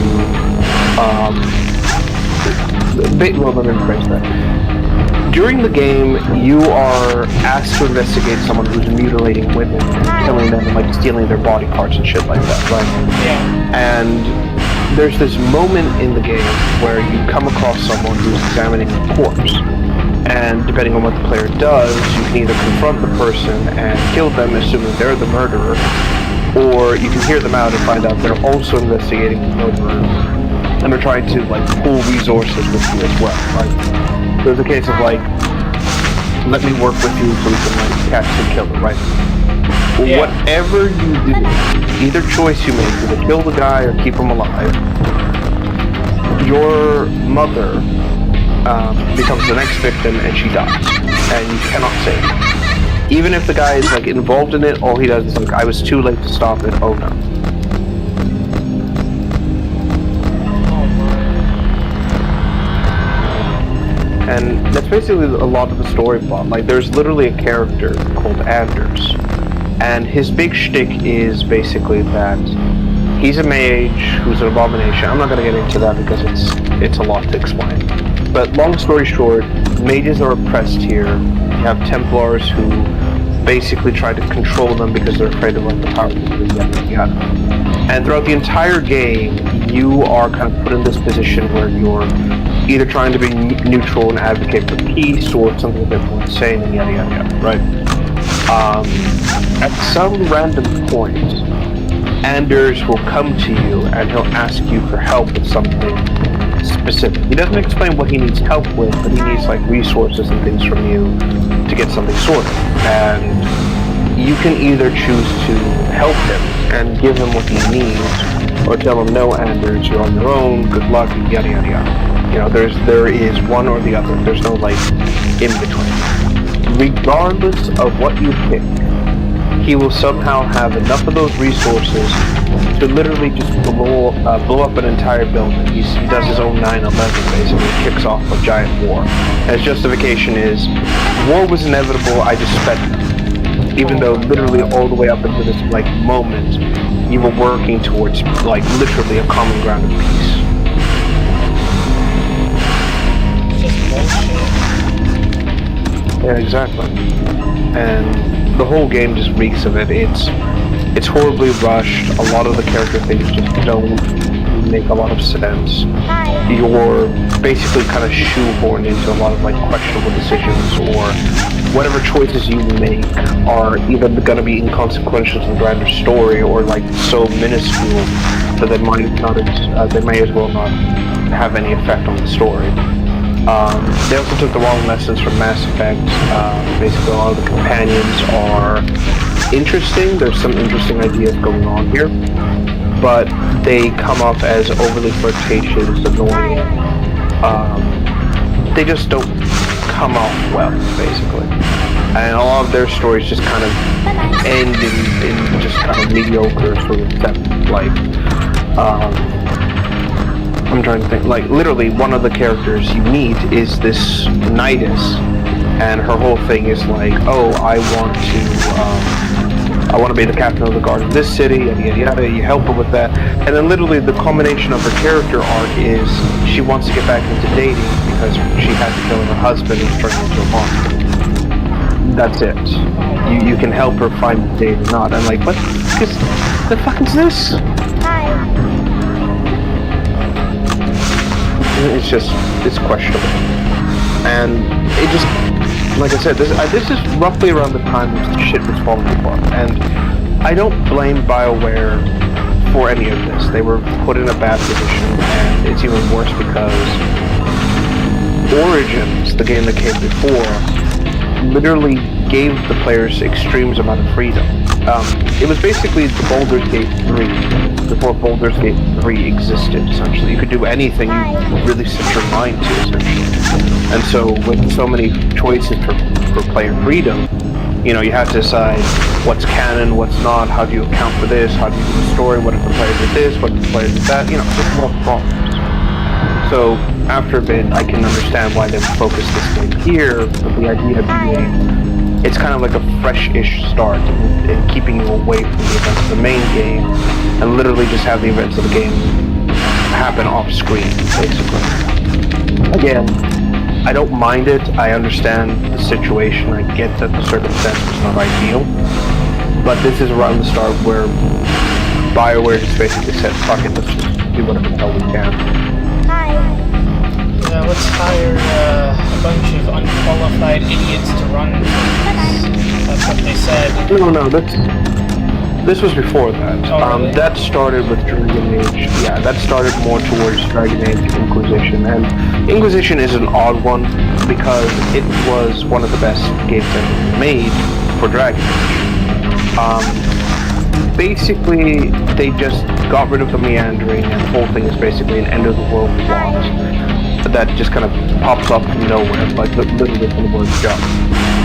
well, let me rephrase that. During the game, you are asked to investigate someone who's mutilating women and killing them and like stealing their body parts and shit like that, right? Yeah. And there's this moment in the game where you come across someone who's examining a corpse. And depending on what the player does, you can either confront the person and kill them, assuming they're the murderer, or you can hear them out and find out they're also investigating the murderer. And they're trying to like pool resources with you as well, right? So it's a case of like, let me work with you so we can like catch the killer, right? Yeah. Whatever you do, either choice you make, either kill the guy or keep him alive, your mother becomes the next victim and she dies, and you cannot save her. Even if the guy is like involved in it, all he does is like, I was too late to stop it. Oh no. And that's basically a lot of the story plot. Like, there's literally a character called Anders, and his big shtick is basically that he's a mage who's an abomination. I'm not going to get into that because it's a lot to explain. But long story short, mages are oppressed here. You have Templars who basically try to control them because they're afraid of like the power of yada yada. And throughout the entire game, you are kind of put in this position where you're either trying to be neutral and advocate for peace, or something a bit more insane and yada yada yada, right? At some random point, Anders will come to you and he'll ask you for help with something specific. He doesn't explain what he needs help with, but he needs like resources and things from you to get something sorted. And you can either choose to help him and give him what he needs, or tell him, no, Anders, you're on your own, good luck, yada yada yada. You know, there is one or the other. There's no like in between. Regardless of what you pick, he will somehow have enough of those resources to literally just blow up an entire building. He does his own 9/11 basically, kicks off a giant war. And his justification is, war was inevitable, I just sped it up. Even though literally all the way up into this like moment, you were working towards like literally a common ground of peace. Yeah, exactly. And the whole game just reeks of it. It's horribly rushed. A lot of the character things just don't make a lot of sense. You're basically kind of shoehorned into a lot of like questionable decisions, or whatever choices you make are either going to be inconsequential to the grander story, or like so minuscule that they may as well not have any effect on the story. They also took the wrong lessons from Mass Effect. Basically, a lot of the companions are interesting. There's some interesting ideas going on here, but they come off as overly flirtatious, annoying. They just don't come off well, basically. And a lot of their stories just kind of end in just kind of mediocre sort of stuff. Like, I'm trying to think, like, literally one of the characters you meet is this Nidus, and her whole thing is like, oh, I want to be the captain of the guard of this city, yada yada yada, you help her with that, and then literally the culmination of her character arc is she wants to get back into dating because she had to kill her husband and turn into a monster. that's it. You can help her find the date or not. I'm like, what the fuck is this? Hi. It's questionable. And it just, like I said, this is roughly around the time this shit was falling apart. And I don't blame BioWare for any of this. They were put in a bad position, and it's even worse because Origins, the game that came before, literally gave the players extreme amount of freedom. It was basically the Baldur's Gate 3 before Baldur's Gate 3 existed, essentially. You could do anything you really set your mind to, essentially. And so, with so many choices for player freedom, you know, you have to decide what's canon, what's not, how do you account for this, how do you do the story, what if the player did this, what if the player did that, you know, just more problems. So, after a bit, I can understand why they would focus this game here, but the idea being, it's kind of like a fresh-ish start and keeping you away from the events of the main game, and literally just have the events of the game happen off-screen, basically. Again, I don't mind it, I understand the situation, I get that the circumstance was not ideal, but this is around the start where BioWare just basically said, fuck it, let's just do whatever the hell we can. Hi. Yeah, let's hire a bunch of unqualified idiots to run things. That's what they said. No, this was before that. Oh, really? That started with Dragon Age. Yeah, that started more towards Dragon Age Inquisition. And Inquisition is an odd one because it was one of the best games ever made for Dragon Age. Basically, they just got rid of the meandering, and the whole thing is basically an end-of-the-world plot that just kind of pops up from nowhere, like literally from the word jump.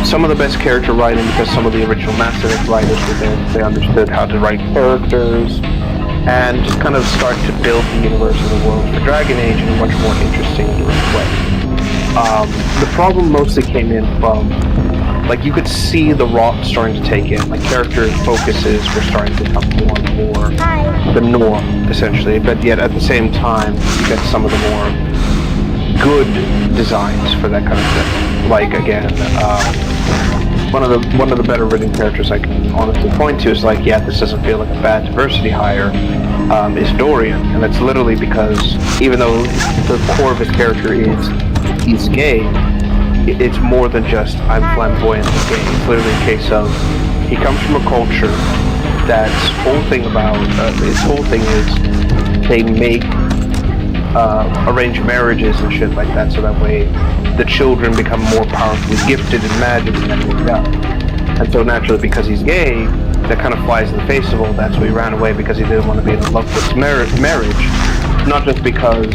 Some of the best character writing because some of the original Mass Effect writers were there. They understood how to write characters and just kind of start to build the universe and the world for Dragon Age in a much more interesting and direct way. The problem mostly came in from, like, you could see the rot starting to take in, like character focuses were starting to become more and more the norm, essentially, but yet at the same time, you get some of the more good designs for that kind of thing. Like, again, one of the better written characters I can honestly point to is like, yeah, this doesn't feel like a bad diversity hire, is Dorian, and that's literally because even though the core of his character is he's gay, it's more than just I'm flamboyant and gay. It's literally a case of he comes from a culture that's whole thing is they make arranged marriages and shit like that, so that way the children become more powerfully gifted in magic and everything else. And so naturally, because he's gay, that kind of flies in the face of all that, so he ran away because he didn't want to be in a loveless marriage, not just because,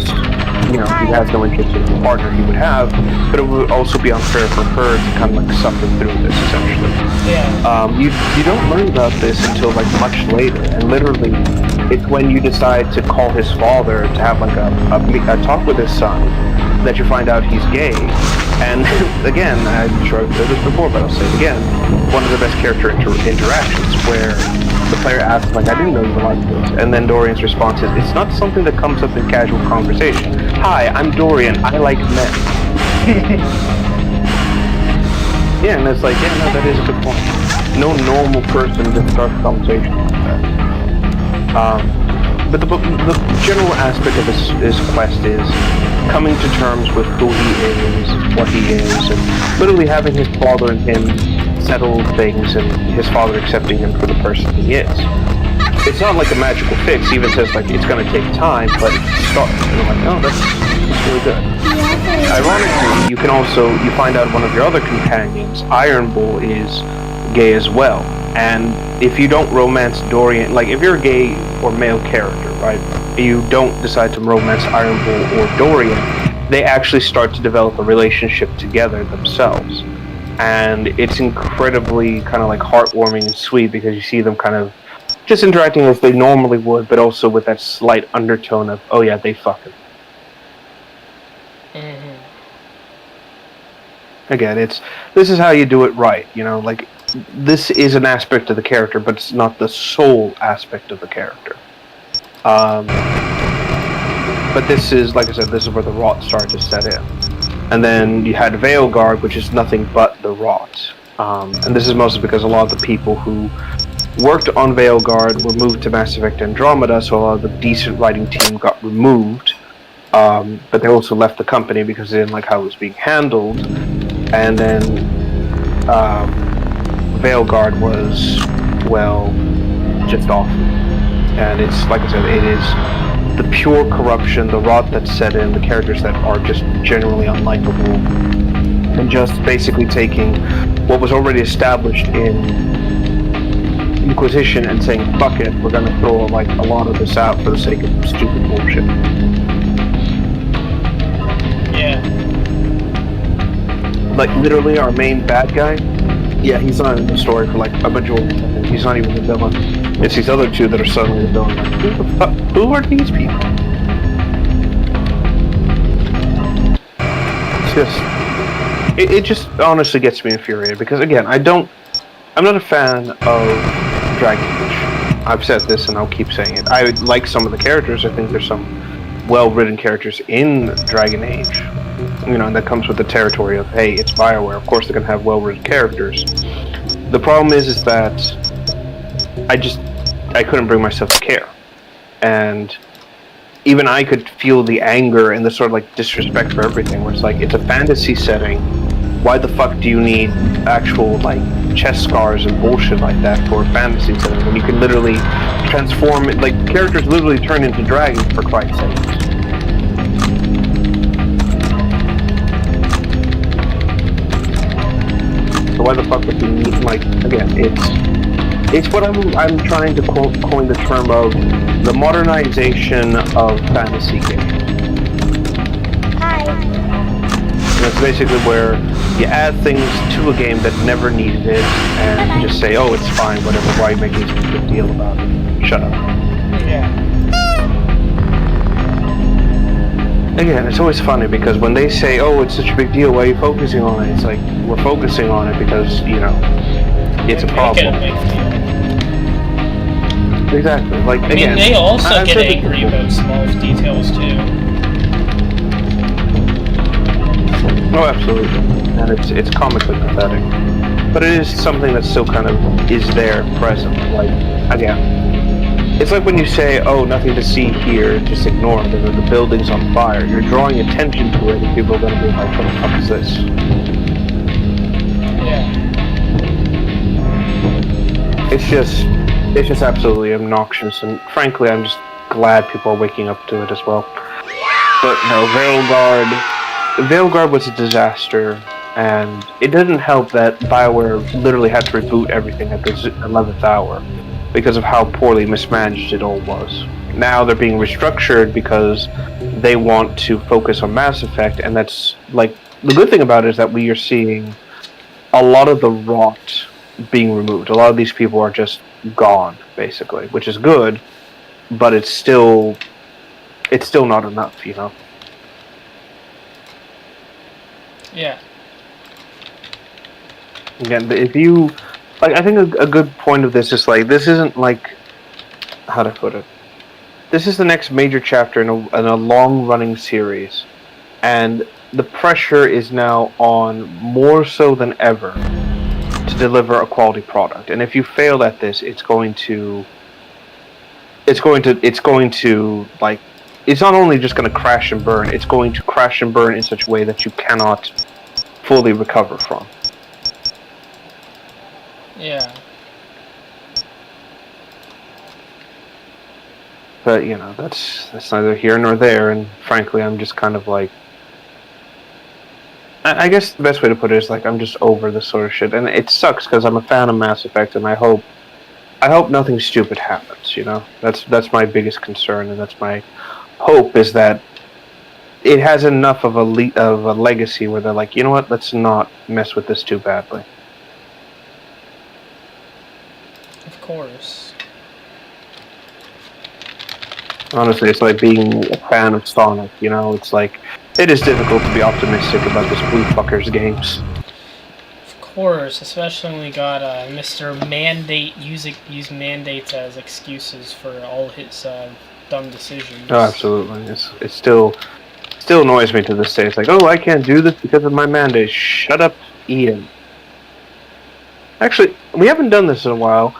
you know, he has no interest in the partner he would have, but it would also be unfair for her to kind of like suffer through this, essentially. Yeah. You don't learn about this until like much later, and literally, it's when you decide to call his father to have like a talk with his son that you find out he's gay. And again, I'm sure I've said this before, but I'll say it again, one of the best character interactions where the player asks, like, I didn't know you were like this, and then Dorian's response is, it's not something that comes up in casual conversation. Hi, I'm Dorian, I like men. Yeah, and it's like, yeah, no, that is a good point. No normal person would start a conversation like that. But the general aspect of his quest is coming to terms with who he is, what he is, and literally having his father and him settle things, and his father accepting him for the person he is. It's not like a magical fix. He even says, like, it's going to take time, but it starts. And I'm like, oh, that's really good. Ironically, you find out one of your other companions, Iron Bull, is gay as well. And if you don't romance Dorian, like if you're a gay or male character, right, you don't decide to romance Iron Bull or Dorian, they actually start to develop a relationship together themselves. And it's incredibly kind of like heartwarming and sweet because you see them kind of just interacting as they normally would, but also with that slight undertone of, oh yeah, they fucking. Mm-hmm. Again, this is how you do it right, you know, like, this is an aspect of the character, but it's not the sole aspect of the character. But this is, like I said, this is where the rot started to set in. And then you had Veilguard, which is nothing but the rot. And this is mostly because a lot of the people who worked on Veilguard were moved to Mass Effect Andromeda, so a lot of the decent writing team got removed. But they also left the company because they didn't like how it was being handled. And then Veilguard was, well, just awful. And it's, like I said, it is the pure corruption, the rot that's set in, the characters that are just generally unlikable, and just basically taking what was already established in Inquisition and saying, fuck it, we're gonna throw like a lot of this out for the sake of stupid bullshit. Yeah. Like, literally, our main bad guy, yeah, he's not in the story for like a majority of it. He's not even the villain. It's these other two that are suddenly the villain. Like, who the fuck? Who are these people? It's just... It just honestly gets me infuriated, because again, I'm not a fan of Dragon Age. I've said this and I'll keep saying it. I like some of the characters. I think there's some well-written characters in Dragon Age. You know, and that comes with the territory of, hey, it's BioWare. Of course they're going to have well-written characters. The problem is that I couldn't bring myself to care. And even I could feel the anger and the sort of like disrespect for everything, where it's like, it's a fantasy setting. Why the fuck do you need actual like chest scars and bullshit like that for a fantasy setting when you can literally transform it, like characters literally turn into dragons, for Christ's sake. So why the fuck would you need, like, again, it's what I'm trying to coin the term of the modernization of fantasy games. Hi. And it's basically where you add things to a game that never needed it, and just say, oh, it's fine, whatever, why are you making such a big deal about it? Shut up. Yeah. Again, it's always funny, because when they say, oh, it's such a big deal, why are you focusing on it? It's like, we're focusing on it because, you know, it's a problem. Make it a big deal. Exactly. Like, I again, mean, they also I'm get sure angry about small details, too. Oh, absolutely. And it's comically pathetic. But it is something that still kind of is there, present. Like, again, it's like when you say, oh, nothing to see here, just ignore it, and the building's on fire. You're drawing attention to it, and people are going to be like, what the fuck is this? Yeah. It's just absolutely obnoxious, and frankly, I'm just glad people are waking up to it as well. But no, Veilguard was a disaster, and it didn't help that BioWare literally had to reboot everything at the 11th hour because of how poorly mismanaged it all was. Now they're being restructured because they want to focus on Mass Effect, and that's, like, the good thing about it is that we are seeing a lot of the rot being removed. A lot of these people are just gone, basically, which is good, but it's still not enough, you know? Yeah. Again, if you, like, I think a good point of this is, like, this isn't, like, how to put it? This is the next major chapter in a long-running series, and the pressure is now on more so than ever to deliver a quality product. And if you fail at this, it's going to like, it's not only just going to crash and burn, it's going to crash and burn in such a way that you cannot fully recover from. Yeah. But, you know, that's neither here nor there, and frankly, I'm just kind of like, I guess the best way to put it is, like, I'm just over this sort of shit, and it sucks because I'm a fan of Mass Effect, and I hope nothing stupid happens, you know? That's my biggest concern, and that's my hope, is that it has enough of a legacy where they're like, you know what, let's not mess with this too badly. Of course. Honestly, it's like being a fan of Sonic, you know? It's like, it is difficult to be optimistic about this blue fucker's games. Of course, especially when we got Mr. Mandate use mandates as excuses for all his dumb decisions. Oh, absolutely. It still annoys me to this day. It's like, oh, I can't do this because of my mandate. Shut up, Ian. Actually, we haven't done this in a while.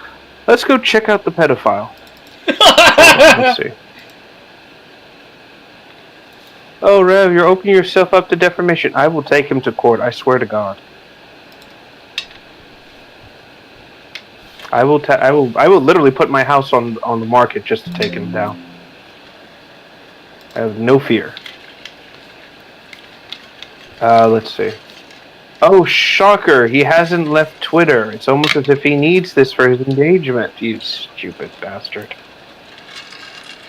Let's go check out the pedophile. Let's see. Oh, Rev, you're opening yourself up to defamation. I will take him to court. I swear to God. I will literally put my house on the market just to take him down. I have no fear. Let's see. Oh, shocker! He hasn't left Twitter. It's almost as if he needs this for his engagement. You stupid bastard.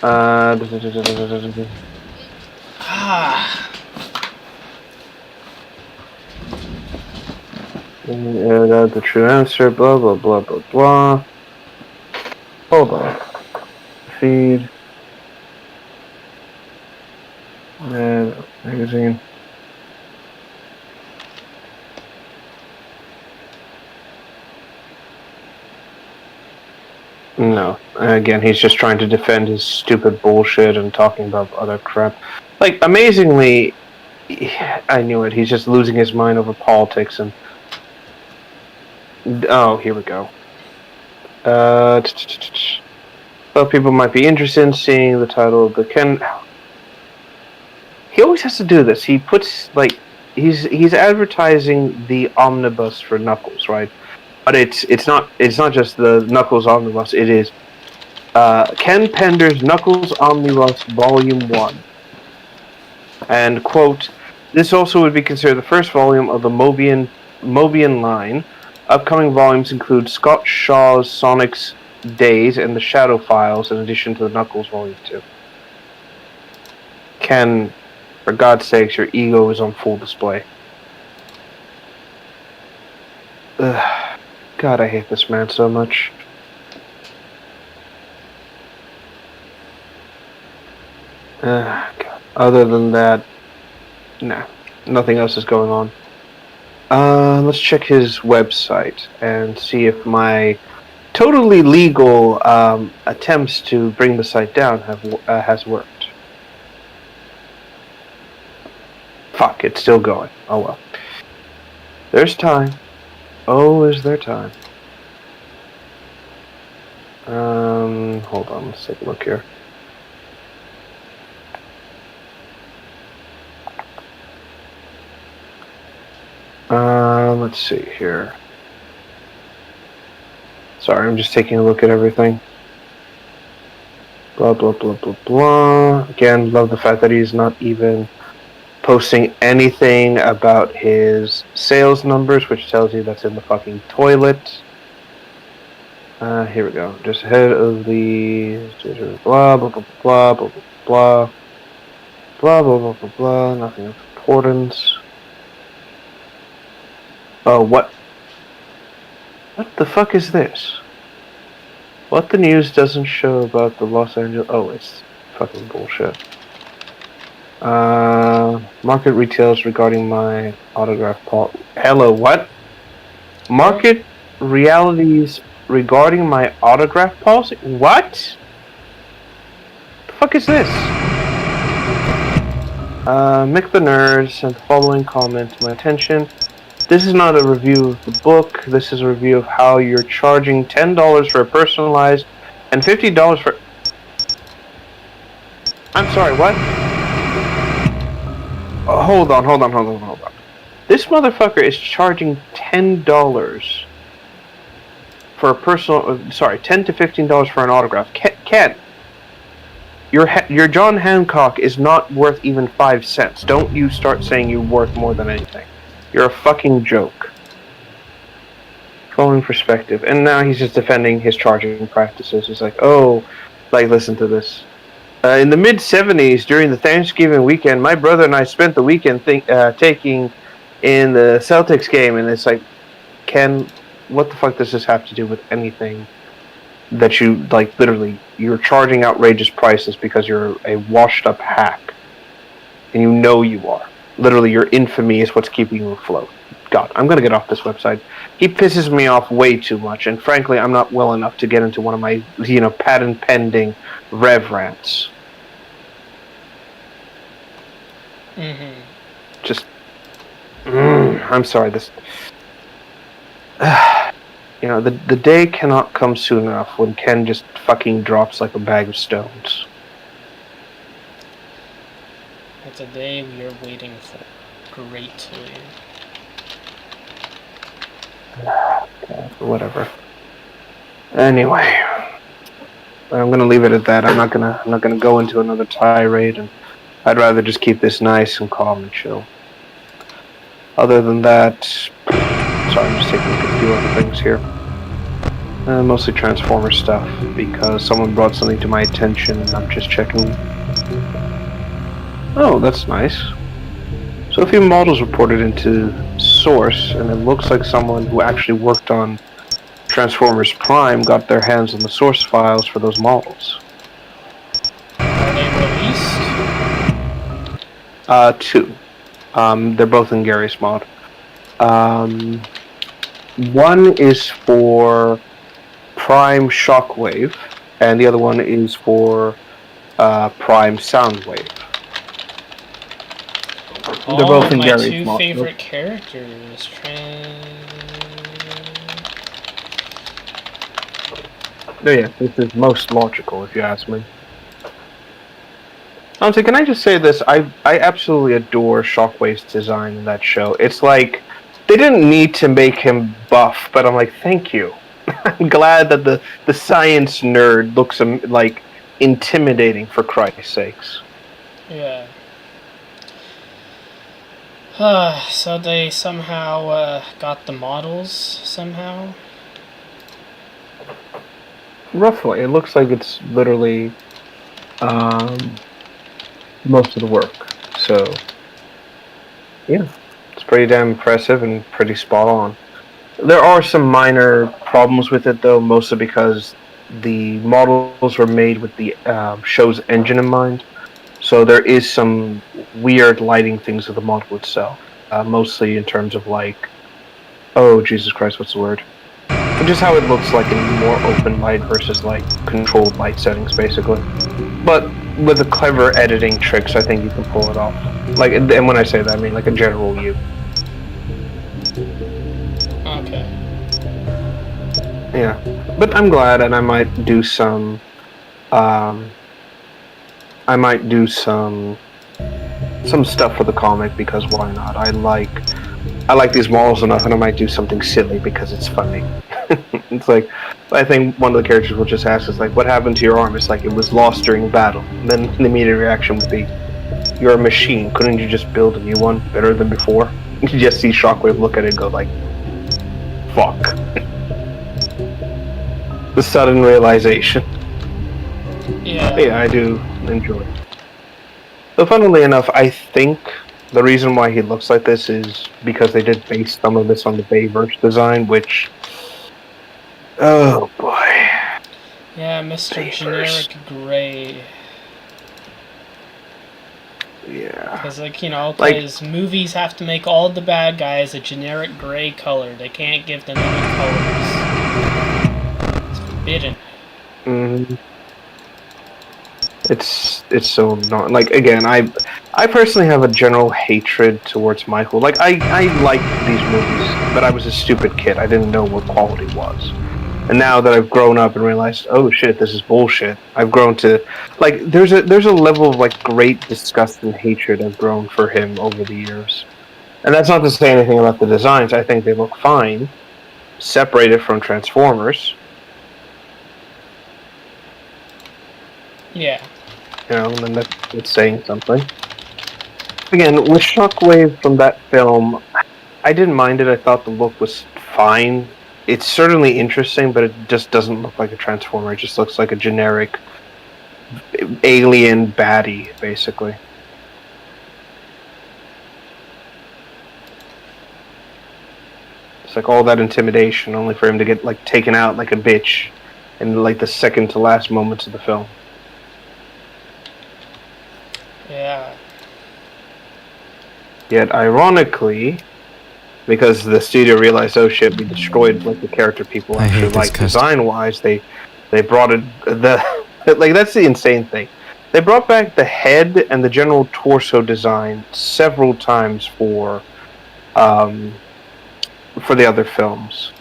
The true answer. Blah blah blah blah blah. Hold on. Feed. Magazine. No. Again, he's just trying to defend his stupid bullshit and talking about other crap. Like, amazingly, I knew it. He's just losing his mind over politics and... Oh, here we go. Well, people might be interested in seeing the title of the Ken... He always has to do this. He puts, like... He's advertising the omnibus for Knuckles, right? But it's not just the Knuckles Omnibus, it is Ken Pender's Knuckles Omnibus Volume 1. And, quote, this also would be considered the first volume of the Mobian line. Upcoming volumes include Scott Shaw's Sonic's Days and the Shadow Files, in addition to the Knuckles Volume 2. Ken, for God's sakes, your ego is on full display. Ugh. God, I hate this man so much. God. Other than that, nah, nothing else is going on. Let's check his website and see if my totally legal attempts to bring the site down has worked. Fuck, it's still going. Oh well. There's time. Oh, is there time? Hold on, let's take a look here. Let's see here. Sorry, I'm just taking a look at everything. Blah, blah, blah, blah, blah. Again, love the fact that he's not even posting anything about his sales numbers, which tells you that's in the fucking toilet. Here we go. Just ahead of the blah blah blah blah blah blah blah blah blah blah blah. Nothing of importance. Oh, what? What the fuck is this? What the news doesn't show about the Los Angeles? Oh, it's fucking bullshit. Market retails regarding my autograph policy. Hello, what? Market realities regarding my autograph policy? What? The fuck is this? Mick the Nerd sent the following comment to my attention. This is not a review of the book. This is a review of how you're charging $10 for a personalized and $50 for... I'm sorry, what? Oh, hold on. This motherfucker is charging $10 for a personal... Sorry, $10 to $15 for an autograph. Ken, your John Hancock is not worth even 5 cents. Don't you start saying you're worth more than anything. You're a fucking joke. Following perspective. And now he's just defending his charging practices. He's like, oh, like, listen to this. In the mid-'70s, during the Thanksgiving weekend, my brother and I spent the weekend taking in the Celtics game, and it's like, Ken, what the fuck does this have to do with anything that you, like, literally, you're charging outrageous prices because you're a washed-up hack, and you know you are. Literally, your infamy is what's keeping you afloat. God, I'm gonna get off this website. He pisses me off way too much, and frankly, I'm not well enough to get into one of my, patent-pending Rev rants. Mm-hmm. Just... I'm sorry, this... You know, the day cannot come soon enough when Ken just fucking drops like a bag of stones. It's a day we are waiting for. Greatly. Whatever. Anyway, I'm gonna leave it at that. I'm not gonna go into another tirade, and I'd rather just keep this nice and calm and chill. Other than that, sorry, I'm just taking a look at a few other things here. Mostly Transformer stuff, because someone brought something to my attention and I'm just checking. Oh, that's nice. So a few models reported into Source, and it looks like someone who actually worked on Transformers Prime got their hands on the source files for those models. Are they released? Two. They're both in Gary's mod. One is for Prime Shockwave, and the other one is for Prime Soundwave. They're both in my Gary's two mod. favorite characters. Oh yeah, this is most logical if you ask me. Honestly, can I just say this? I absolutely adore Shockwave's design in that show. It's like, they didn't need to make him buff, but I'm like, thank you. I'm glad that the science nerd looks like intimidating, for Christ's sakes. Yeah. So they somehow got the models somehow? Roughly, it looks like it's literally most of the work. So, yeah, it's pretty damn impressive and pretty spot on. There are some minor problems with it, though, mostly because the models were made with the show's engine in mind. So there is some weird lighting things of the model itself. Mostly in terms of like, oh Jesus Christ, what's the word? Just how it looks like in more open light versus like controlled light settings, basically. But with the clever editing tricks, I think you can pull it off. Like, and when I say that, I mean like a general view. Okay. Yeah, but I'm glad, and I might do some. I might do some stuff for the comic, because why not? I like these models enough, and I might do something silly because it's funny. It's like, I think one of the characters will just ask us like, "What happened to your arm?" It's like, it was lost during battle. And then the immediate reaction would be, "You're a machine. Couldn't you just build a new one better than before?" You just see Shockwave look at it and go like, "Fuck." The sudden realization. Yeah. Yeah, I do enjoy it. So funnily enough, I think the reason why he looks like this is because they did base some of this on the Bayverse design, which... oh boy. Yeah, Mr. Bayverse. Generic Gray. Yeah. Because, like, you know, Like- because movies have to make all the bad guys a generic gray color. They can't give them any colors. It's forbidden. Mm-hmm. It's so not like, again, I personally have a general hatred towards Michael. Like, I liked these movies, but I was a stupid kid. I didn't know what quality was. And now that I've grown up and realized, oh shit, this is bullshit, I've grown to like, there's a level of like great disgust and hatred I've grown for him over the years. And that's not to say anything about the designs. I think they look fine, separated from Transformers. Yeah. You know, and that's saying something. Again, with Shockwave from that film, I didn't mind it. I thought the look was fine. It's certainly interesting, but it just doesn't look like a Transformer. It just looks like a generic alien baddie, basically. It's like all that intimidation, only for him to get like taken out like a bitch in like the second to last moments of the film. Yeah. Yet, ironically, because the studio realized, oh shit, we destroyed like the character people I hate actually this like custom. design-wise, they brought it like, that's the insane thing. They brought back the head and the general torso design several times for the other films.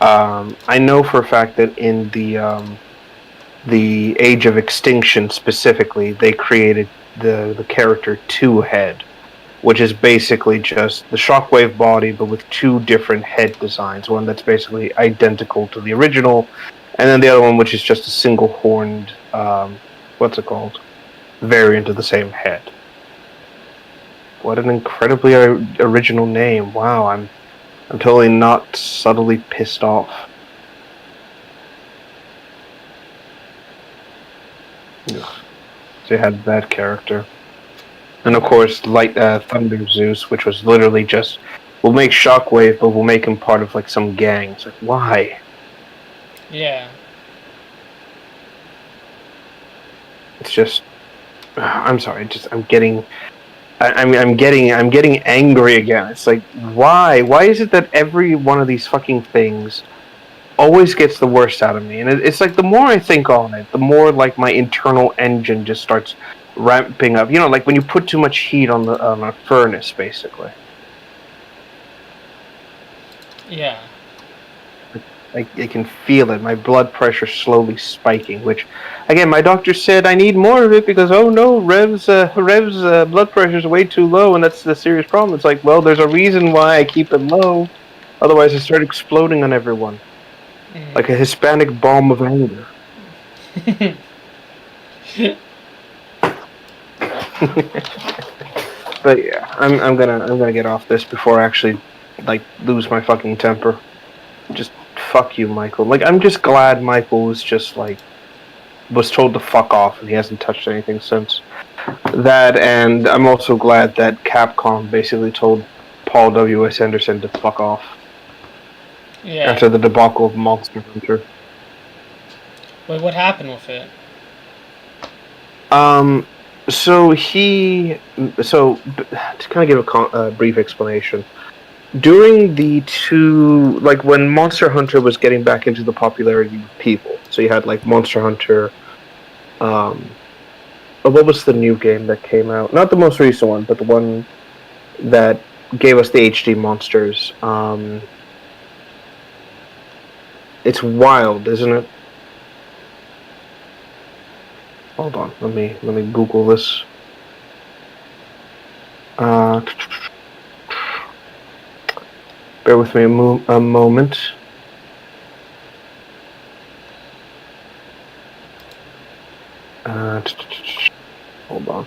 I know for a fact that in the Age of Extinction specifically, they created the character Two Head, which is basically just the Shockwave body, but with two different head designs. One that's basically identical to the original, and then the other one which is just a single horned, what's it called? Variant of the same head. What an incredibly original name! Wow, I'm totally not subtly pissed off. Ugh. So you had that character. And of course, Thunder Zeus, which was literally just, we'll make Shockwave, but we'll make him part of like some gang. It's like, why? Yeah. It's just, I'm sorry. I'm getting angry again. It's like, why? Why is it that every one of these fucking things always gets the worst out of me? And it's like the more I think on it, the more like my internal engine just starts ramping up. You know, like when you put too much heat on a furnace, basically. Yeah. I can feel it. My blood pressure slowly spiking. Which, again, my doctor said I need more of it because oh no, Rev's blood pressure is way too low, and that's the serious problem. It's like, well, there's a reason why I keep it low. Otherwise, I start exploding on everyone, like a Hispanic bomb of anger. But yeah, I'm gonna get off this before I actually like lose my fucking temper. Just fuck you, Michael. Like, I'm just glad Michael was just like was told to fuck off and he hasn't touched anything since. That, and I'm also glad that Capcom basically told Paul W.S. Anderson to fuck off. Yeah. After the debacle of Monster Hunter. Wait, what happened with it? So to kind of give a brief explanation, during the two, like when Monster Hunter was getting back into the popularity of people, so you had like Monster Hunter, what was the new game that came out? Not the most recent one, but the one that gave us the HD monsters. It's Wild, isn't it? Hold on, let me Google this. Bear with me a moment. Hold on.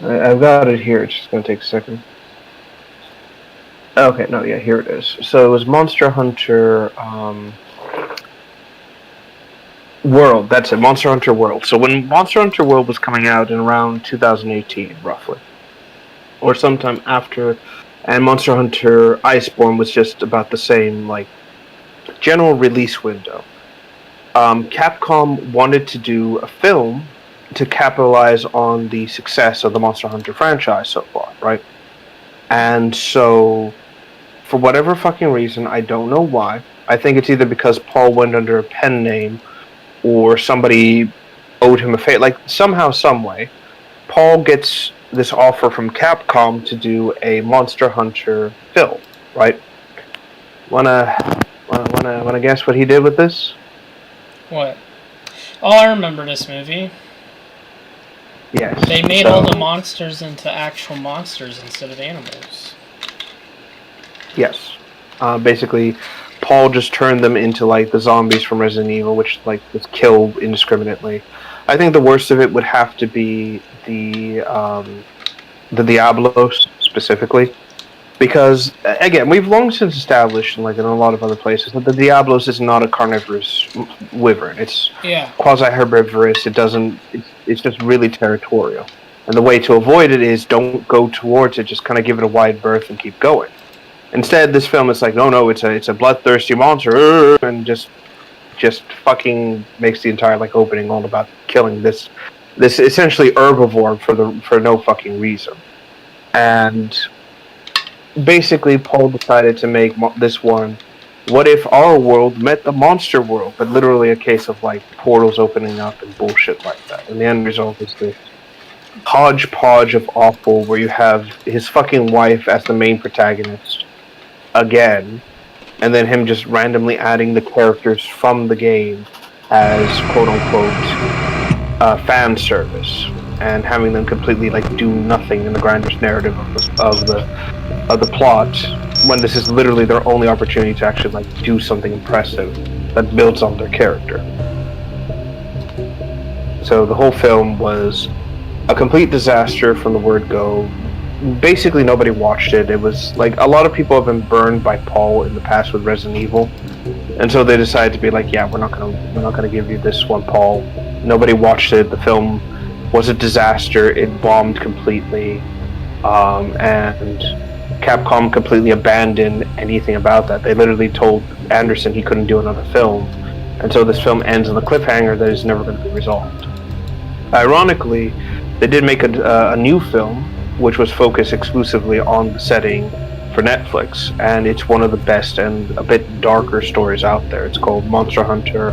I've got it here. It's just gonna take a second. Okay, no, yeah, here it is. So it was Monster Hunter World. That's it, Monster Hunter World. So when Monster Hunter World was coming out in around 2018, roughly, or sometime after, and Monster Hunter Iceborne was just about the same, like, general release window. Capcom wanted to do a film to capitalize on the success of the Monster Hunter franchise so far, right? And so, for whatever fucking reason, I don't know why, I think it's either because Paul went under a pen name or somebody owed him a favor. Like, somehow, someway, Paul gets this offer from Capcom to do a Monster Hunter film, right? Wanna guess what he did with this? What? Oh, I remember this movie. Yes. They made all the monsters into actual monsters instead of animals. Yes. Basically, Paul just turned them into like the zombies from Resident Evil, which like was killed indiscriminately. I think the worst of it would have to be the Diablos specifically, because again, we've long since established, like in a lot of other places, that the Diablos is not a carnivorous wyvern. It's quasi-herbivorous. It's just really territorial, and the way to avoid it is don't go towards it. Just kind of give it a wide berth and keep going. Instead, this film is like, no, it's a bloodthirsty monster, and just fucking makes the entire like opening all about killing this essentially herbivore for no fucking reason. And basically, Paul decided to make this one. What if our world met the monster world? But literally a case of like portals opening up and bullshit like that. And the end result is this. hodgepodge of awful where you have his fucking wife as the main protagonist again, and then him just randomly adding the characters from the game as quote unquote fan service, and having them completely like do nothing in the grander narrative of the plot, when this is literally their only opportunity to actually like do something impressive that builds on their character. So the whole film was a complete disaster from the word go. Basically nobody watched it. It was like a lot of people have been burned by Paul in the past with Resident Evil, and so they decided to be like, yeah, we're not gonna give you this one, Paul. Nobody watched it. The film was a disaster. It bombed completely, and Capcom completely abandoned anything about that. They literally told Anderson he couldn't do another film, and so this film ends on a cliffhanger that is never going to be resolved. Ironically, they did make a new film, which was focused exclusively on the setting for Netflix, and it's one of the best and a bit darker stories out there. It's called Monster Hunter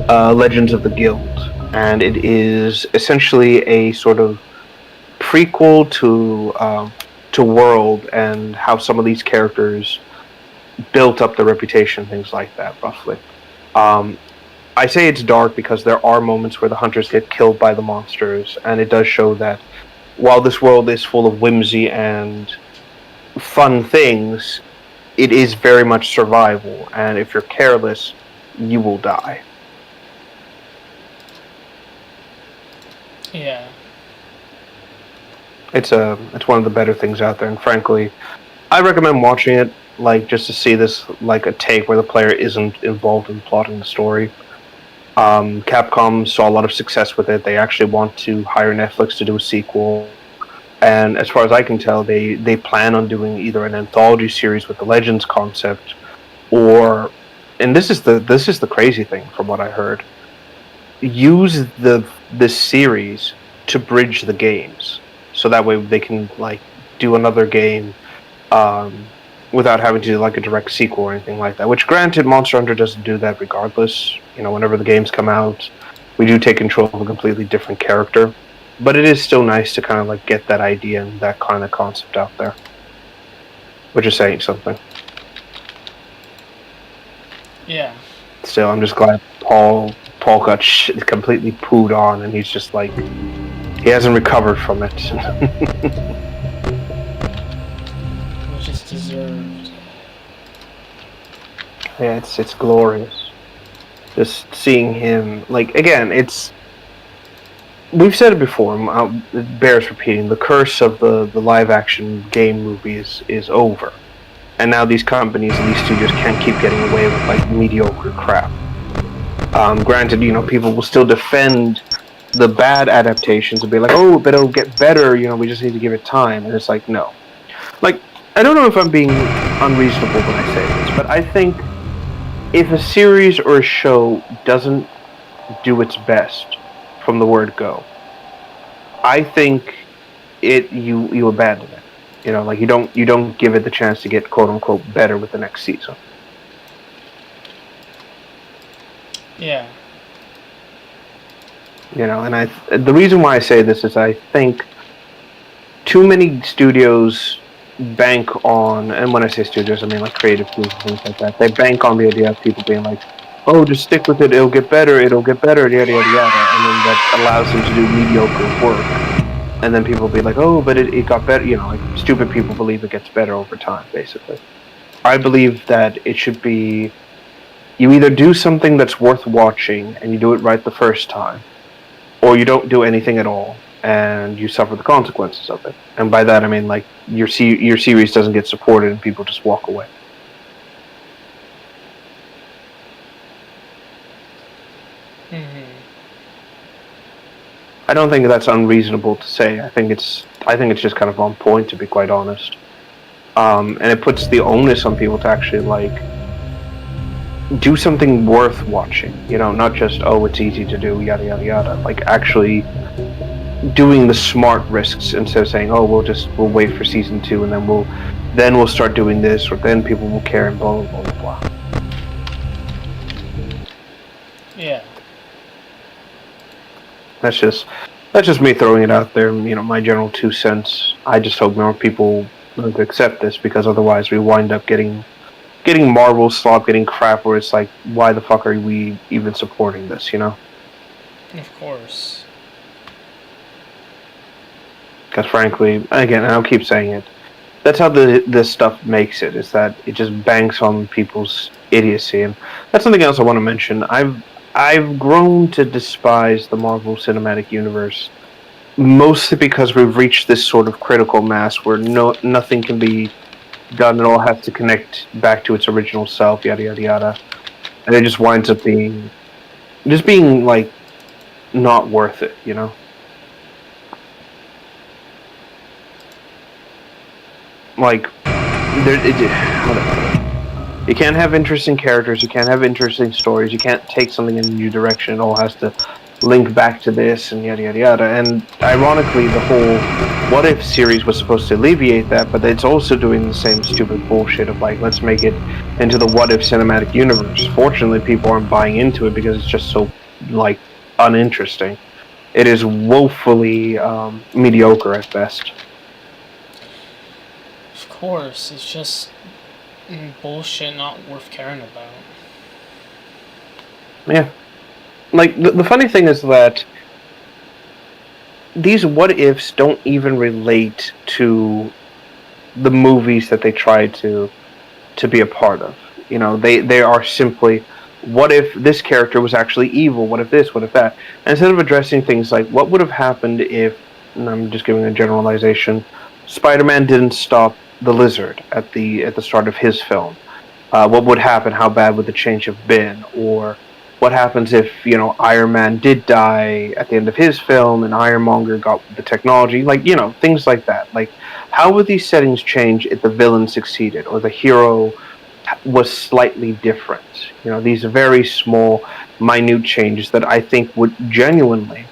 Legends of the Guild, and it is essentially a sort of prequel to World and how some of these characters built up their reputation, things like that, roughly. I say it's dark because there are moments where the hunters get killed by the monsters, and it does show that while this world is full of whimsy and fun things, it is very much survival, and if you're careless, you will die. Yeah. It's one of the better things out there, and frankly, I recommend watching it, like, just to see this, like, a take where the player isn't involved in plotting the story. Capcom saw a lot of success with it. They actually want to hire Netflix to do a sequel, and as far as I can tell, they plan on doing either an anthology series with the Legends concept, or, and this is the crazy thing from what I heard, use this series to bridge the games, so that way they can like do another game without having to do like a direct sequel or anything like that. Which, granted, Monster Hunter doesn't do that regardless. You know, whenever the games come out, we do take control of a completely different character. But it is still nice to kind of like get that idea and that kind of concept out there. Which is saying something. Yeah. Still, I'm just glad Paul got completely pooed on, and he's just like, he hasn't recovered from it. Which is deserved. Yeah, it's glorious. Just seeing him, like, again, we've said it before, it bears repeating, the curse of the live-action game movies is over. And now these companies and these studios can't keep getting away with, like, mediocre crap. Granted, you know, people will still defend the bad adaptations and be like, oh, but it'll get better, you know, we just need to give it time. And it's like, no. Like, I don't know if I'm being unreasonable when I say this, but I think if a series or a show doesn't do its best from the word go, I think you abandon it. You know, like you don't give it the chance to get quote unquote better with the next season. Yeah. You know, and the reason why I say this is I think too many studios bank on, and when I say studios, I mean like creative teams and things like that. They bank on the idea of people being like, "Oh, just stick with it. It'll get better. It'll get better." Yada yada yada, and then that allows them to do mediocre work. And then people will be like, "Oh, but it got better." You know, like stupid people believe it gets better over time. Basically, I believe that it should be, you either do something that's worth watching and you do it right the first time, or you don't do anything at all and you suffer the consequences of it. And by that I mean like your series doesn't get supported and people just walk away. Mm-hmm. I don't think that's unreasonable to say. I think it's just kind of on point, to be quite honest. And it puts the onus on people to actually like do something worth watching. You know, not just, oh, it's easy to do, yada yada yada. Like actually doing the smart risks instead of saying, oh, we'll wait for season 2 and then we'll start doing this, or then people will care and blah blah blah blah. Yeah. That's just That's just me throwing it out there. You know, my general 2 cents. I just hope more people learn to accept this, because otherwise we wind up getting Marvel slop, getting crap where it's like, why the fuck are we even supporting this? You know? Of course. Because frankly, again, and I'll keep saying it, that's how this stuff makes it. Is that it just banks on people's idiocy, and that's something else I want to mention. I've grown to despise the Marvel Cinematic Universe, mostly because we've reached this sort of critical mass where nothing can be done. It all has to connect back to its original self. Yada yada yada, and it just winds up being like not worth it. You know. Like, you can't have interesting characters, you can't have interesting stories, you can't take something in a new direction. It all has to link back to this and yada yada yada. And ironically, the whole What If series was supposed to alleviate that, but it's also doing the same stupid bullshit of like, let's make it into the What If cinematic universe. Fortunately, people aren't buying into it because it's just so like uninteresting. It is woefully mediocre at best. Of course, it's just bullshit not worth caring about. Yeah. Like, the funny thing is that these what ifs don't even relate to the movies that they try to be a part of. You know, they are simply, what if this character was actually evil? What if this? What if that? And instead of addressing things like, what would have happened if, and I'm just giving a generalization, Spider-Man didn't stop the Lizard at the start of his film? What would happen? How bad would the change have been? Or what happens if, you know, Iron Man did die at the end of his film and Ironmonger got the technology? Like, you know, things like that. Like, how would these settings change if the villain succeeded or the hero was slightly different? You know, these very small, minute changes that I think would genuinely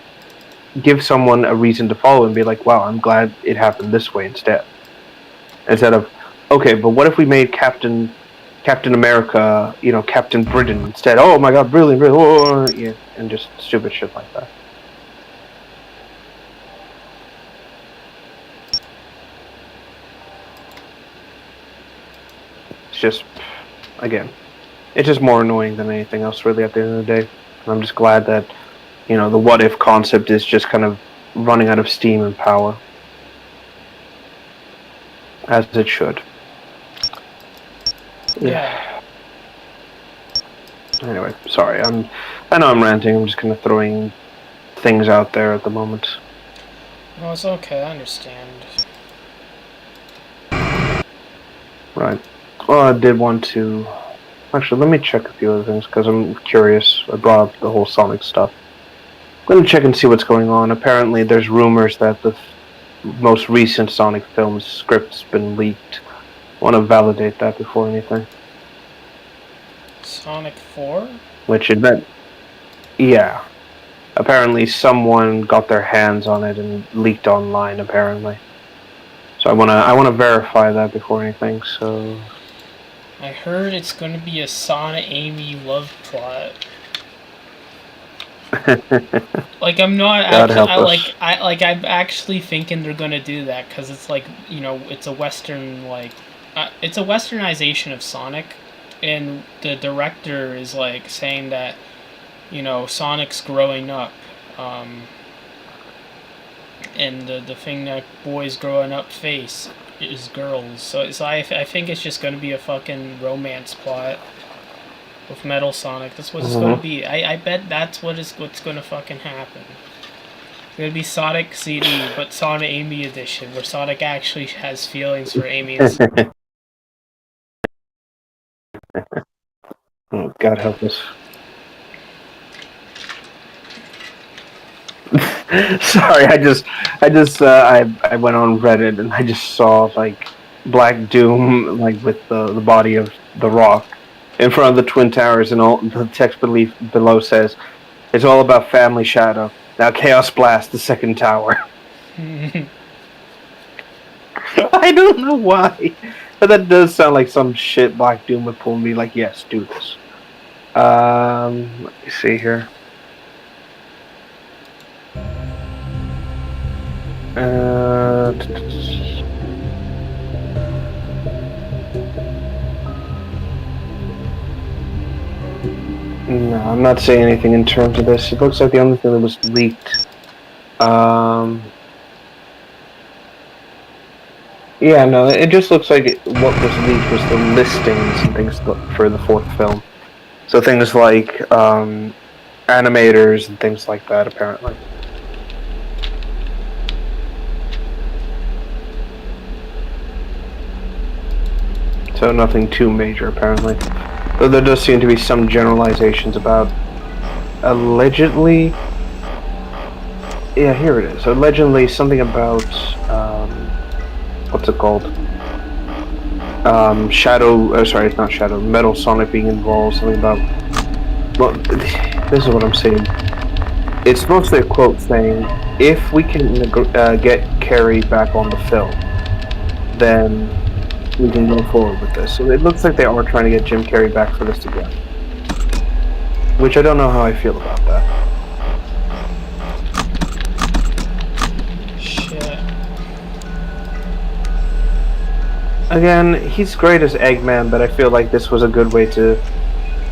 give someone a reason to follow and be like, wow, I'm glad it happened this way instead. Instead of, okay, but what if we made Captain America, you know, Captain Britain instead? Oh my god, brilliant, brilliant, oh, yeah, and just stupid shit like that. It's just, again, it's just more annoying than anything else, really, at the end of the day. And I'm just glad that, you know, the what if concept is just kind of running out of steam and power. As it should. Yeah. Anyway, sorry. I know I'm ranting. I'm just kind of throwing things out there at the moment. No, it's okay. I understand. Right. Well, I did want to... Actually, let me check a few other things, because I'm curious. I brought up the whole Sonic stuff. Let me check and see what's going on. Apparently, there's rumors that the most recent Sonic film's script's been leaked. I want to validate that before anything. Sonic 4? Which it meant... Yeah. Apparently someone got their hands on it and leaked online, apparently. So I wanna verify that before anything, so... I heard it's going to be a Sonic Amy love plot. Like, I'm not actually, I'm actually thinking they're gonna do that, because it's like, you know, it's a western, like, it's a westernization of Sonic, and the director is like saying that, you know, Sonic's growing up, and the thing that boys growing up face is girls. So I think it's just gonna be a fucking romance plot with Metal Sonic. That's what it's gonna be. I bet that's what's gonna fucking happen. It's gonna be Sonic CD, but Sonic Amy edition, where Sonic actually has feelings for Amy. Oh, God help us. Sorry, I went on Reddit and I just saw like Black Doom like with the body of The Rock in front of the Twin Towers, and all the text below says, "It's all about family, Shadow. Now Chaos Blast the second tower." I don't know why, but that does sound like some shit Black Doom would pull me. Like, yes, do this. Let me see here. No, I'm not saying anything in terms of this. It looks like the only thing that was leaked. Yeah, no, it just looks like what was leaked was the listings and things for the fourth film. So things like animators and things like that, apparently. So nothing too major, apparently. Though there does seem to be some generalizations about allegedly. Yeah, here it is. Allegedly, something about what's it called? Shadow. Sorry, it's not Shadow. Metal Sonic being involved. Something about. Well, this is what I'm saying. It's mostly a quote saying, "If we can get Carrie back on the film, then we can go forward with this." So it looks like they are trying to get Jim Carrey back for this again. Which I don't know how I feel about that. Shit. Again, he's great as Eggman, but I feel like this was a good way to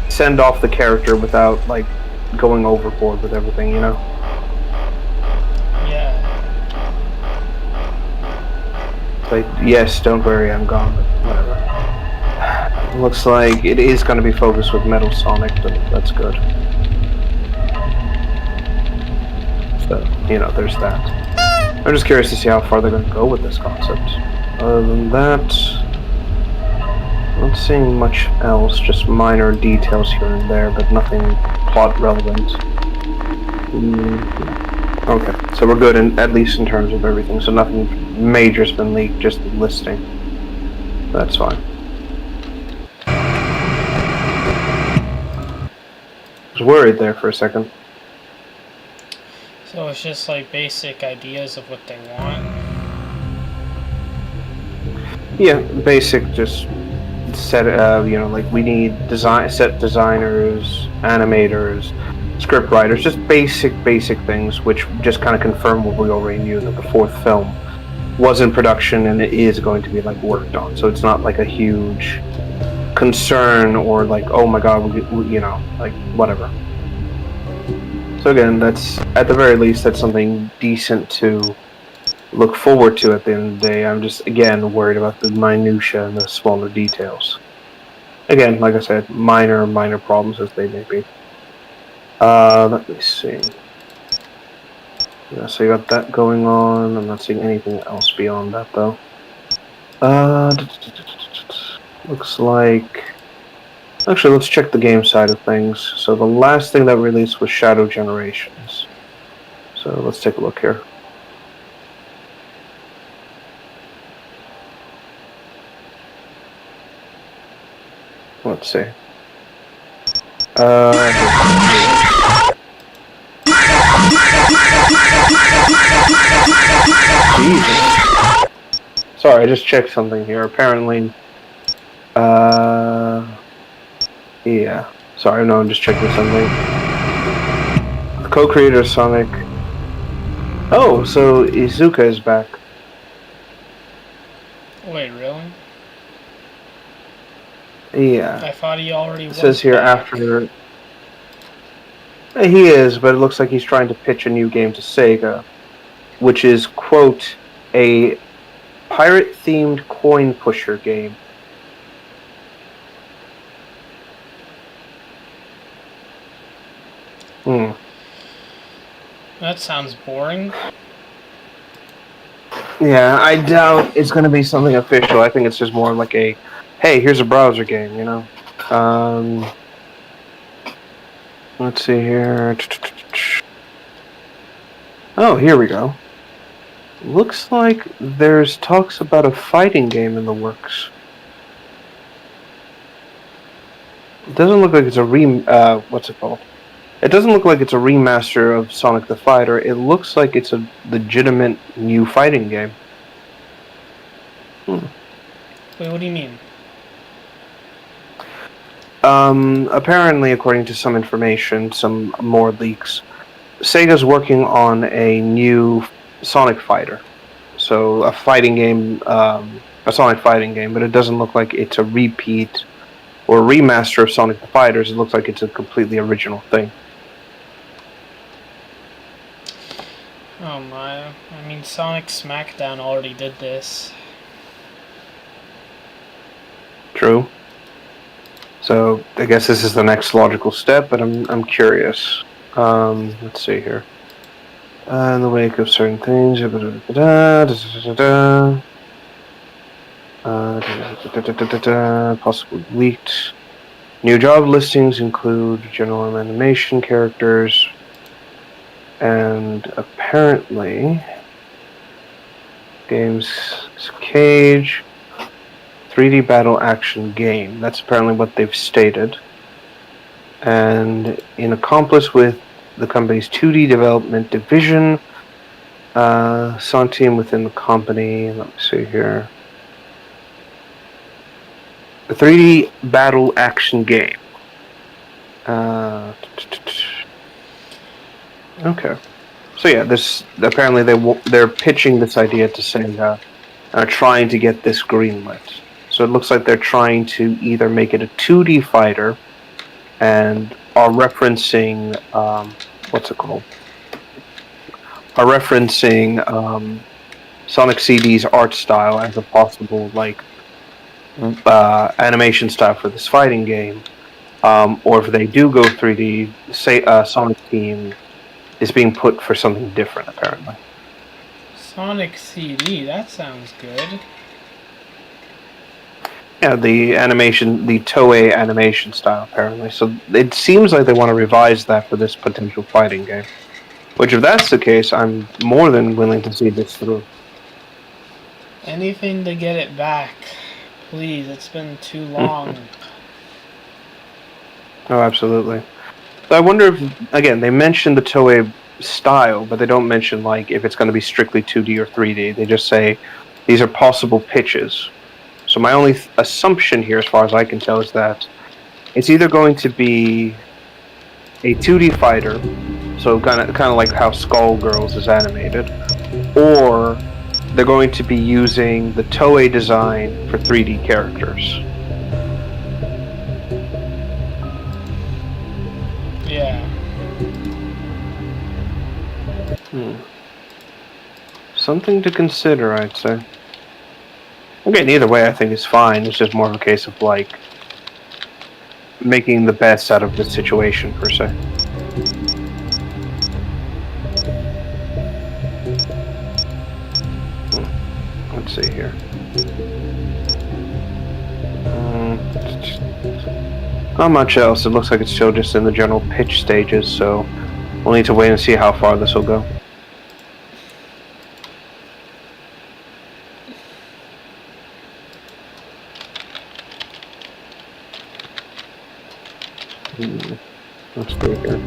send off the character without, like, going overboard with everything, you know? Yeah. Like, yes, don't worry, I'm gone, but whatever. Looks like it is going to be focused with Metal Sonic, but that's good. So, you know, there's that. I'm just curious to see how far they're going to go with this concept. Other than that, not seeing much else, just minor details here and there, but nothing plot relevant. Okay, so we're good, at least in terms of everything, so nothing major's been leaked, just the listing. That's fine. I was worried there for a second. So it's just like basic ideas of what they want. Yeah, basic, just set. You know, like we need set designers, animators, script writers, just basic things, which just kind of confirm what we already knew, that the fourth film was in production and it is going to be like worked on. So it's not like a huge concern or like, oh my god, you know, like whatever. So again, that's at the very least that's something decent to look forward to at the end of the day. I'm just again worried about the minutia and the smaller details. Again, like I said, minor problems as they may be. Let me see. Yeah, so you got that going on. I'm not seeing anything else beyond that though. Looks like. Actually, let's check the game side of things. So the last thing that released was Shadow Generations. So let's take a look here. Let's see. Jesus. Sorry, I just checked something here. Apparently, yeah. Sorry, no, I'm just checking something. The co-creator of Sonic. Oh, so Izuka is back. Wait, really? Yeah. I thought he already was. It says here back. after. He is, but it looks like he's trying to pitch a new game to Sega, which is, quote, a pirate-themed coin pusher game. That sounds boring. Yeah, I doubt it's going to be something official. I think it's just more like a, hey, here's a browser game, you know? Let's see here. Oh, here we go. Looks like there's talks about a fighting game in the works. It doesn't look like it's a what's it called? It doesn't look like it's a remaster of Sonic the Fighter. It looks like it's a legitimate new fighting game. Wait, what do you mean? Apparently, according to some information, some more leaks, Sega's working on a new Sonic Fighter. So a fighting game, a Sonic fighting game, but it doesn't look like it's a repeat or a remaster of Sonic the Fighters. It looks like it's a completely original thing. Oh my. I mean, Sonic SmackDown already did this. True. So I guess this is the next logical step, but I'm curious. Let's see here. In the wake of certain things, possibly leaked. New job listings include general animation characters, and apparently, game's cage, 3D battle action game. That's apparently what they've stated. And in accomplice with the company's 2D development division, Sonic team within the company. Let me see here. The 3D battle action game. Okay. So yeah, this apparently they're pitching this idea to Sega, trying to get this greenlit. So it looks like they're trying to either make it a 2D fighter, and are referencing what's it called? Are referencing Sonic CD's art style as a possible animation style for this fighting game, or if they do go 3D, say Sonic Team is being put for something different apparently. Sonic CD, that sounds good. Yeah, the animation, the Toei animation style apparently. So it seems like they want to revise that for this potential fighting game. Which, if that's the case, I'm more than willing to see this through. Anything to get it back. Please, it's been too long. Oh, absolutely. So I wonder if, again, they mention the Toei style, but they don't mention, like, if it's going to be strictly 2D or 3D. They just say, these are possible pitches. So my only assumption here, as far as I can tell, is that it's either going to be a 2D fighter, so kind of like how Skullgirls is animated, or they're going to be using the Toei design for 3D characters. Yeah. Something to consider, I'd say. Again, either way, I think it's fine. It's just more of a case of, like, making the best out of the situation, per se. Let's see here. Not much else. It looks like it's still just in the general pitch stages, so we'll need to wait and see how far this will go. Let's see here.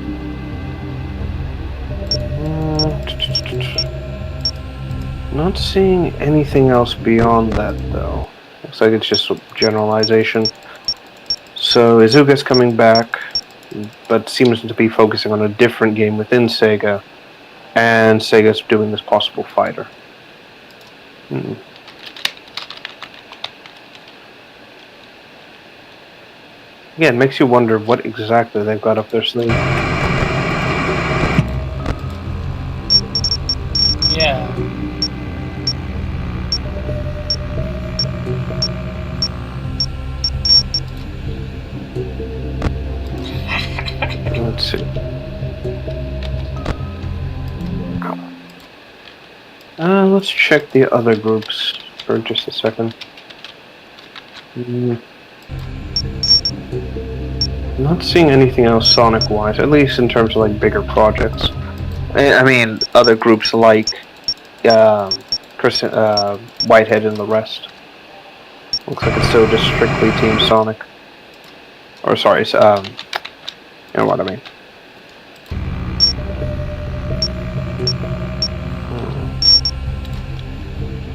Not seeing anything else beyond that, though. Looks like it's just a generalization. So Izuga's coming back, but seems to be focusing on a different game within Sega, and Sega's doing this possible fighter. Yeah, it makes you wonder what exactly they've got up their sleeve. Yeah. Let's see. Let's check the other groups for just a second. Not seeing anything else Sonic-wise, at least in terms of like bigger projects. I mean, other groups like Whitehead and the rest. Looks like it's still just strictly Team Sonic. Or sorry, you know what I mean.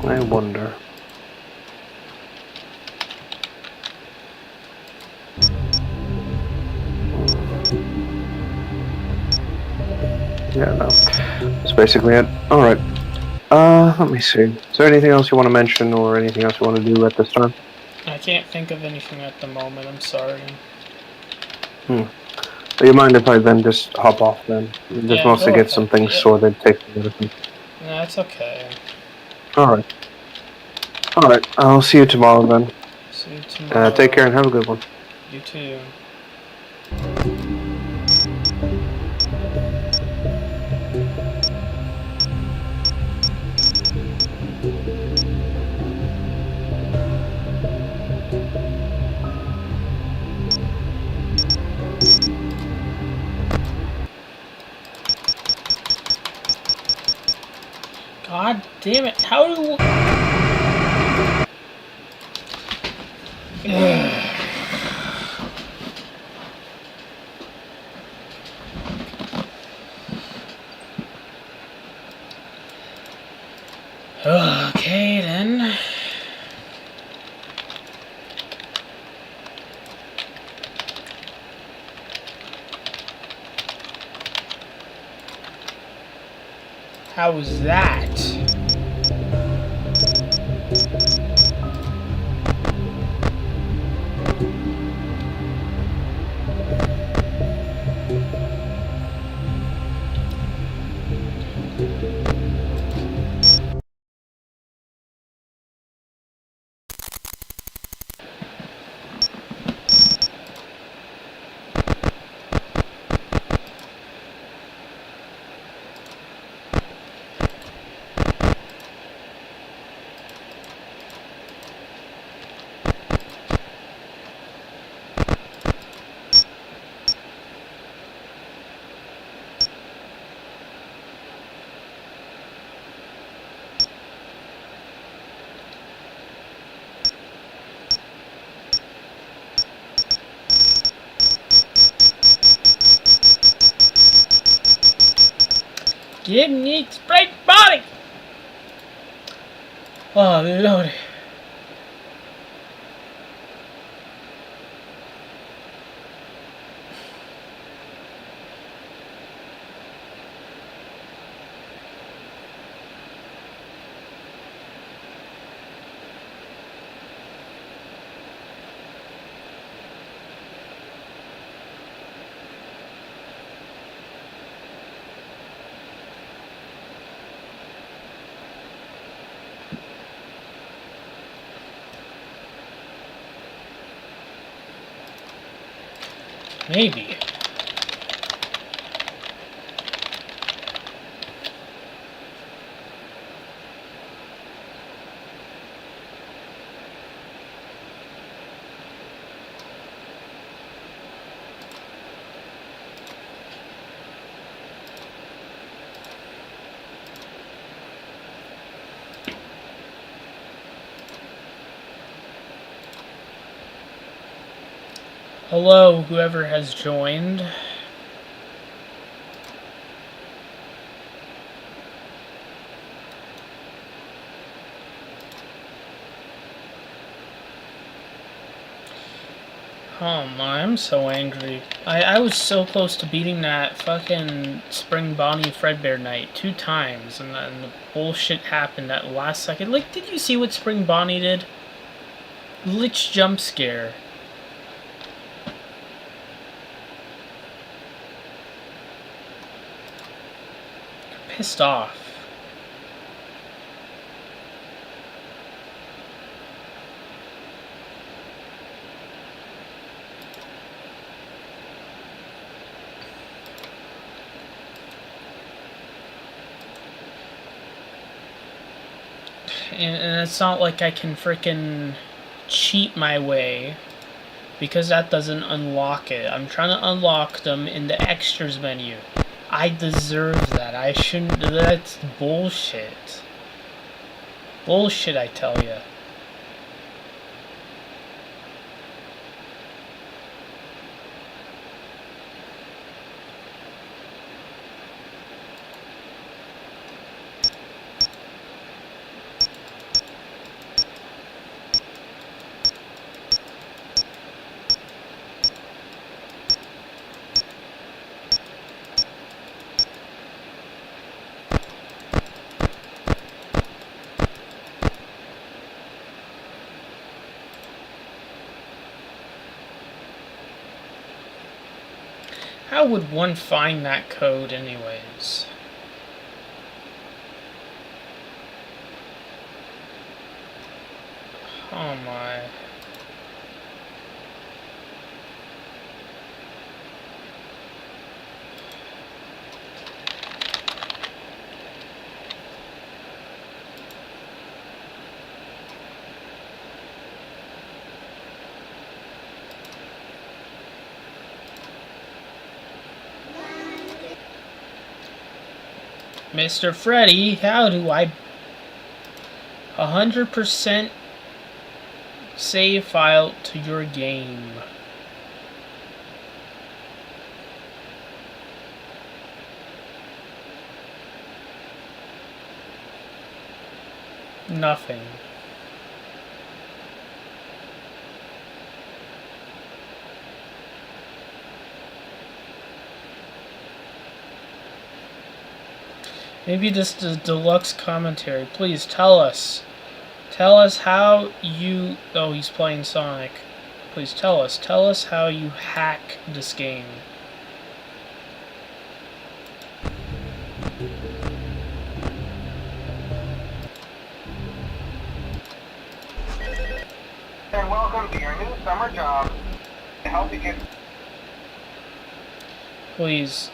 I wonder. Yeah, no. That's basically it. Alright. Let me see. Is there anything else you want to mention or anything else you want to do at this time? I can't think of anything at the moment. I'm sorry. Do you mind if I then just hop off then? Just Yeah, mostly go get ahead. some things Yeah. sorted, take some medicine. No, it's okay. Alright. Alright, I'll see you tomorrow then. See you tomorrow. Take care and have a good one. You too. God damn it! How do? Okay then. How was that? Give me straight body! Oh, Lord. Maybe. Hello, whoever has joined. Oh my, I'm so angry. I was so close to beating that fucking Spring Bonnie Fredbear Knight 2 times, and then the bullshit happened at last second. Like, did you see what Spring Bonnie did? Lich jump scare. Pissed off. And it's not like I can frickin' cheat my way, because that doesn't unlock it. I'm trying to unlock them in the extras menu. I deserve that. I shouldn't. That's bullshit. Bullshit, I tell ya. How would one find that code anyways? Oh my. Mr. Freddy, how do I 100% save file to your game? Nothing. Maybe this is deluxe commentary. Please tell us. Tell us how you... Oh, he's playing Sonic. Please tell us. Tell us how you hack this game. And welcome to your new summer job. To help you get... Please.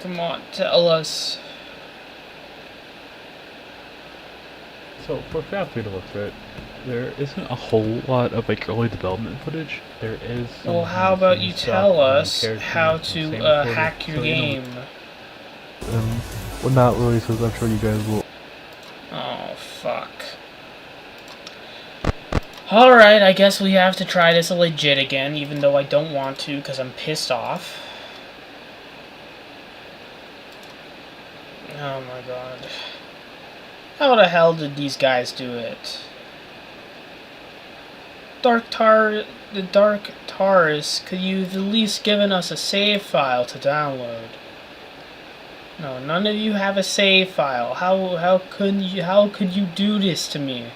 Come on, tell us. So for FNAF 3 Deluxe, right, there isn't a whole lot of like early development footage. There is some Well, how about you stuff tell on us characters how and to same hack your game? Well, not really, so I'm sure you guys will. Oh, fuck. Alright, I guess we have to try this legit again, even though I don't want to because I'm pissed off. Oh my god. How the hell did these guys do it? The Dark Taurus, could you have at least given us a save file to download? No, none of you have a save file. How could you do this to me?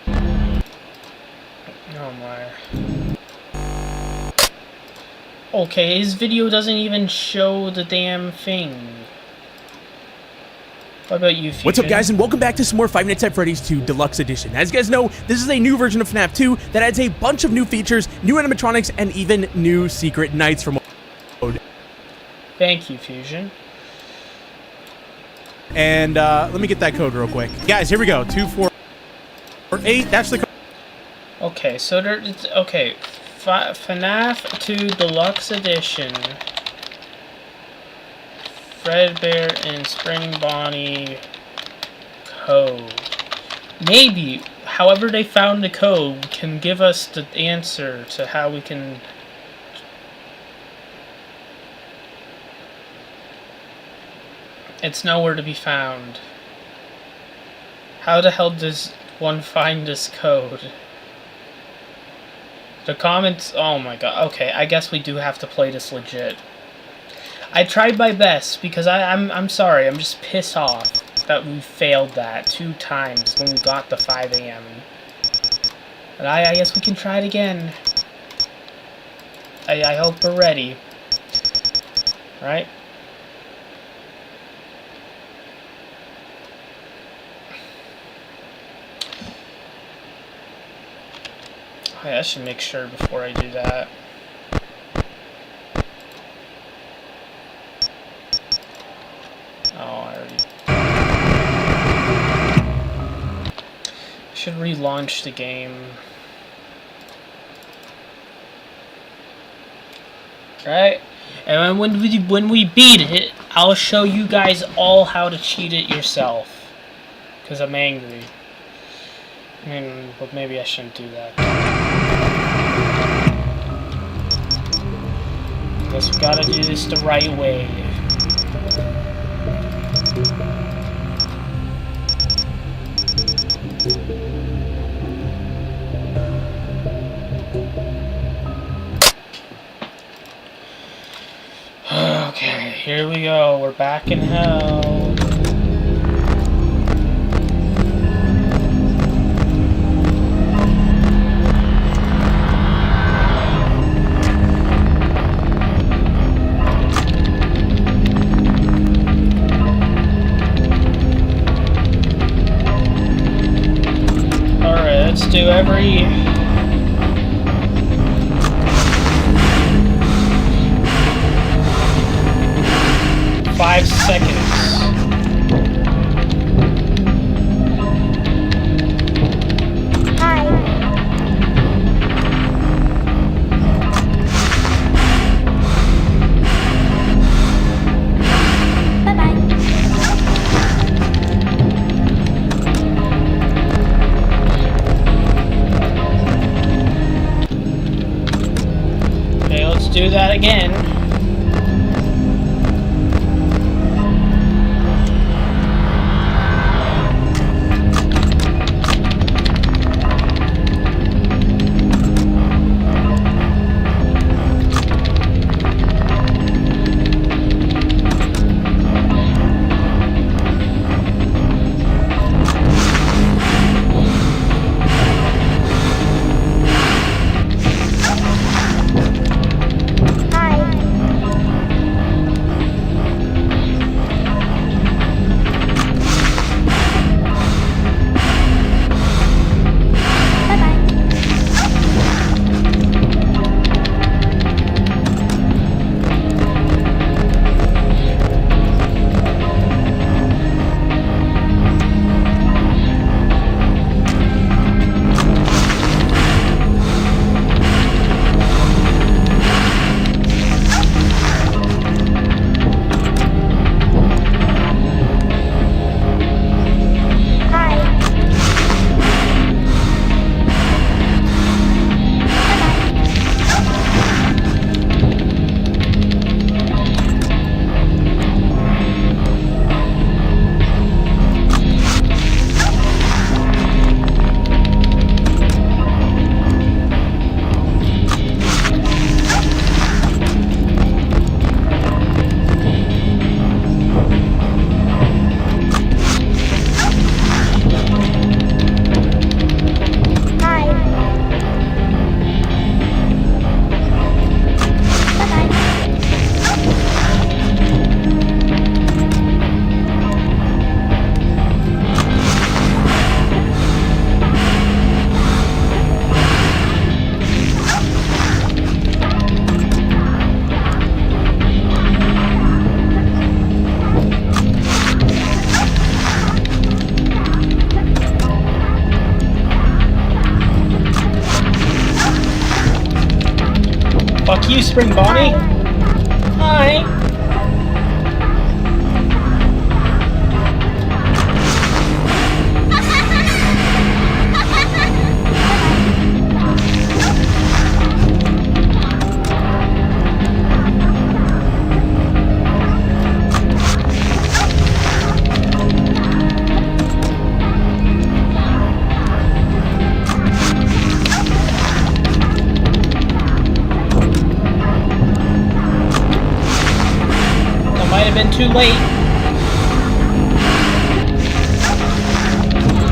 Oh my. Okay, his video doesn't even show the damn thing. What about you, Fusion? What's up, guys, and welcome back to some more Five Nights at Freddy's 2 Deluxe Edition. As you guys know, this is a new version of FNAF 2 that adds a bunch of new features, new animatronics, and even new secret nights from mode. Thank you, Fusion. And let me get that code real quick. Guys, here we go. 2448. That's the code. Okay, so it's okay. FNAF 2 Deluxe Edition. Fredbear and Spring Bonnie code. Maybe, however they found the code, can give us the answer to how we can... It's nowhere to be found. How the hell does one find this code? The comments... Oh my god. Okay, I guess we do have to play this legit. I tried my best, because I'm sorry, I'm just pissed off that we failed that 2 times when we got the 5 AM. But I guess we can try it again. I hope we're ready. Right? I should make sure before I do that. Oh, I already... should relaunch the game. Right? And when we beat it, I'll show you guys all how to cheat it yourself. Because I'm angry. I mean, but maybe I shouldn't do that. Guess we gotta do this the right way. Okay, here we go. We're back in hell. do every... ...5 seconds. Hi. Bye-bye. Okay, let's do that again. Hi. Bye-bye. Hi. Hi. Bye-bye. Fuck you, Spring Bonnie. Hi. That might have been too late.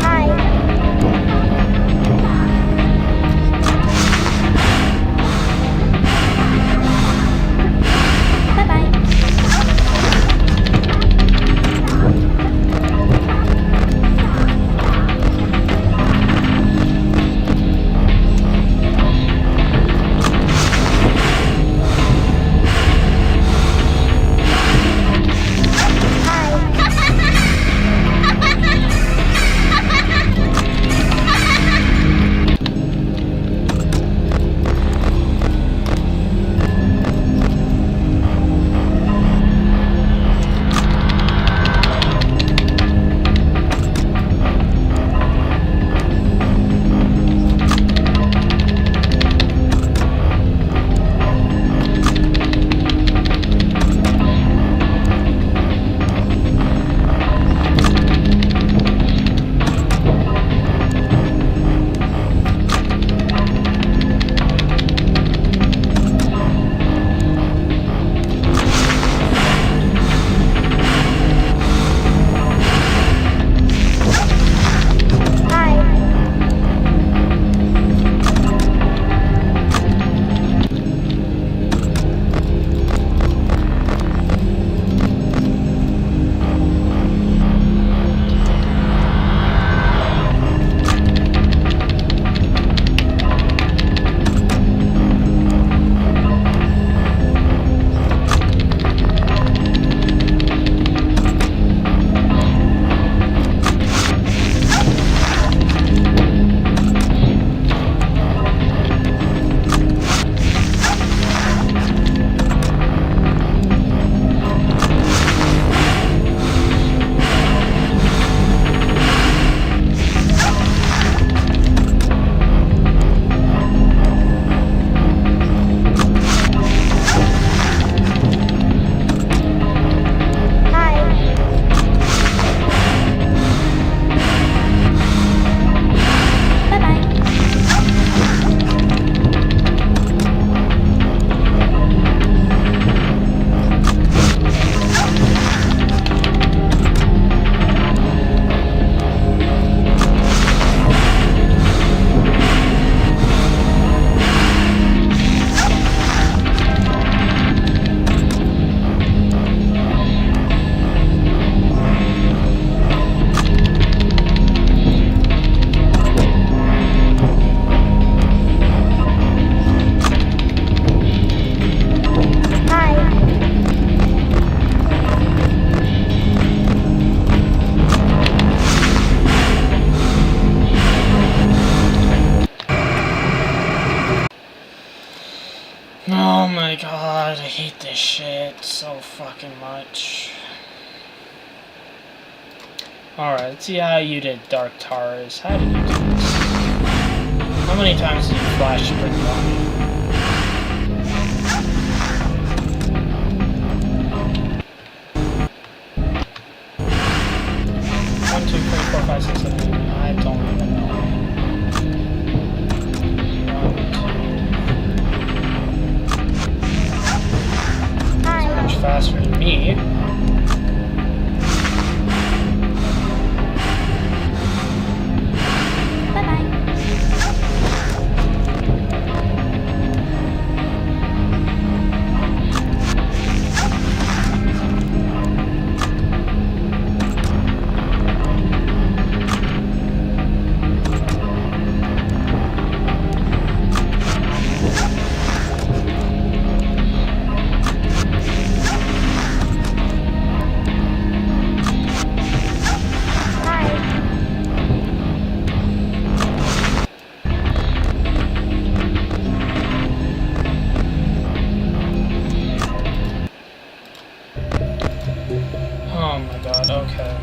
Hi. Bye-bye. my god, I hate this shit so fucking much. Alright, let's see how you did, Dark Taurus. How did you do this? How many times did you flash sprint on me? One, two, three, four, five, six, seven, eight, nine. I don't even know. Hi. Much faster than me. Bye-bye. Oh my god, okay.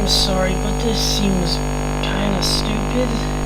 I'm sorry, but this seems kinda stupid.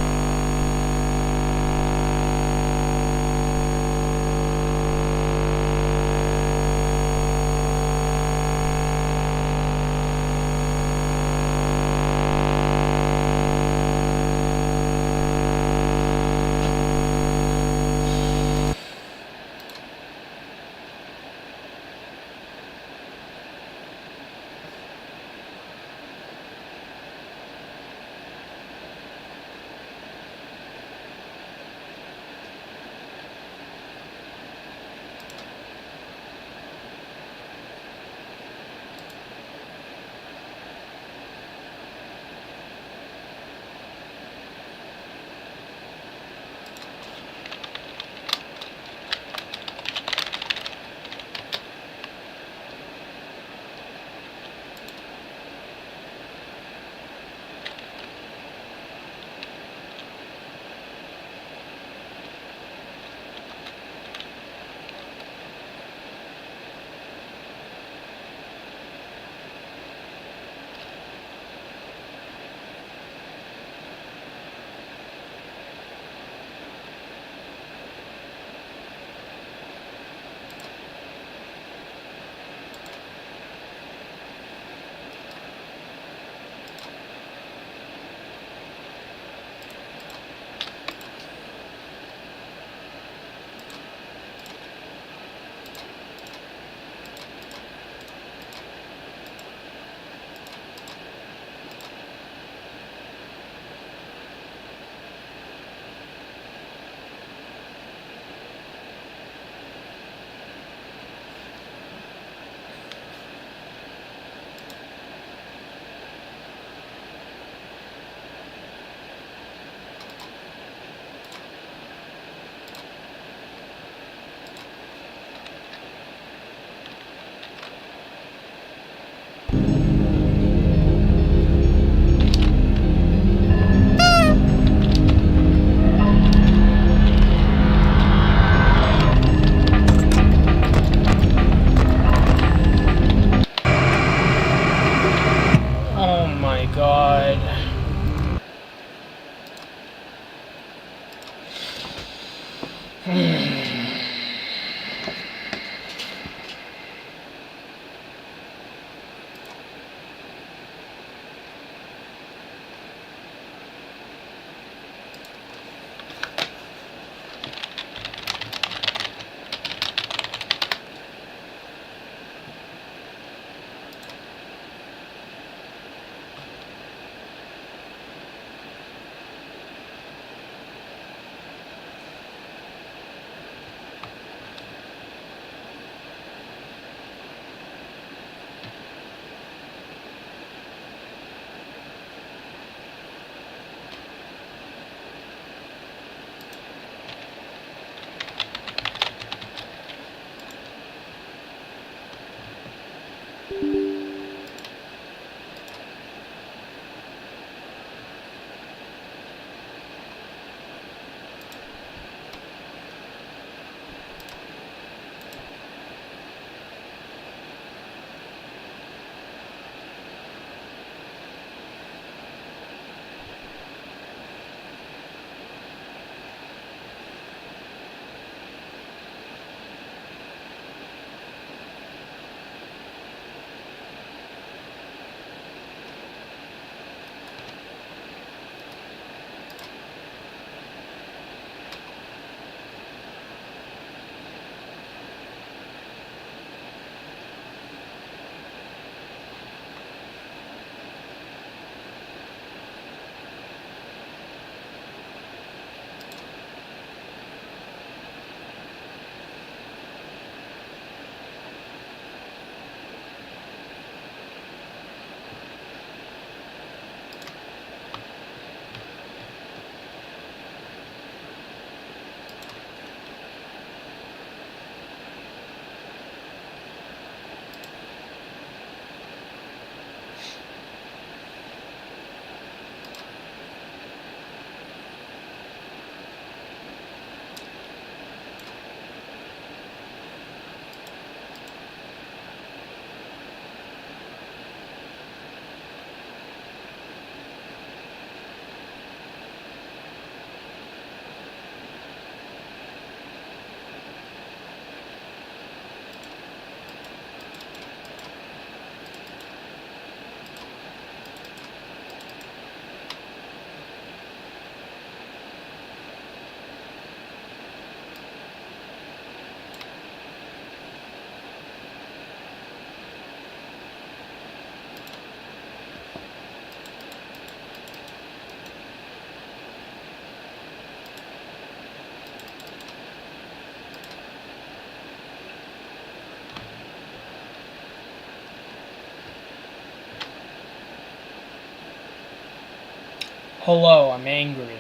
Hello, I'm angry.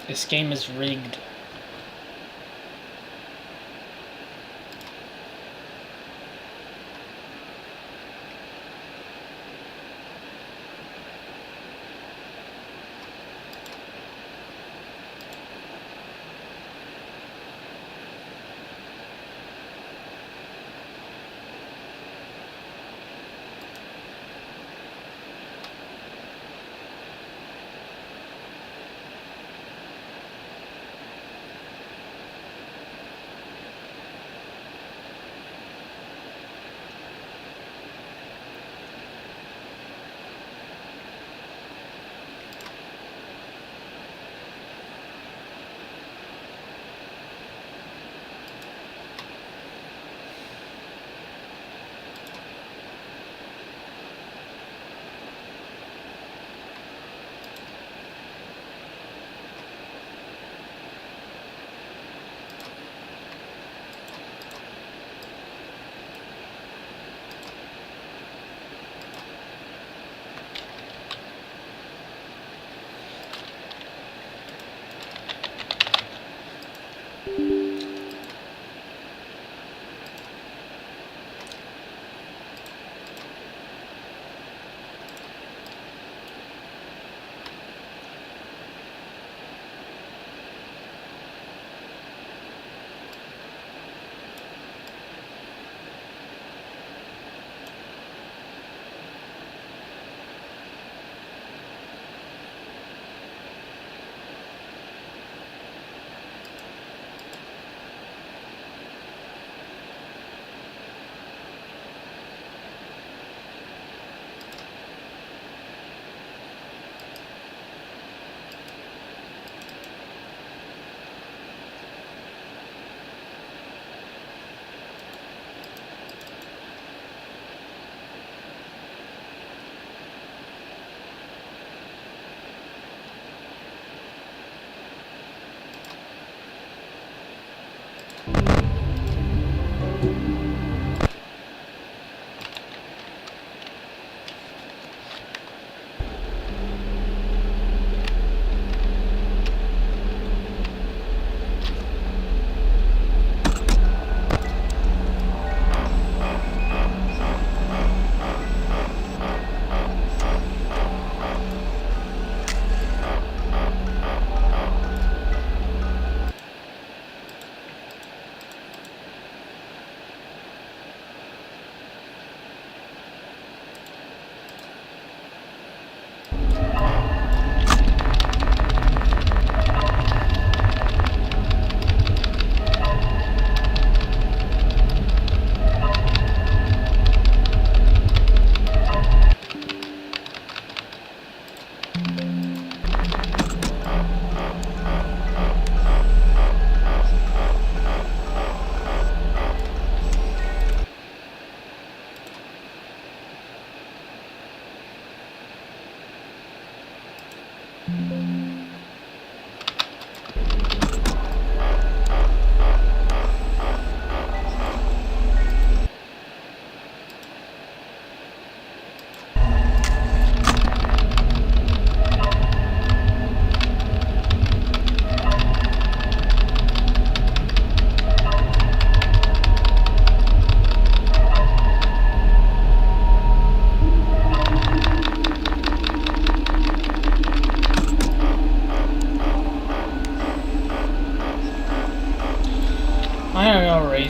This game is rigged.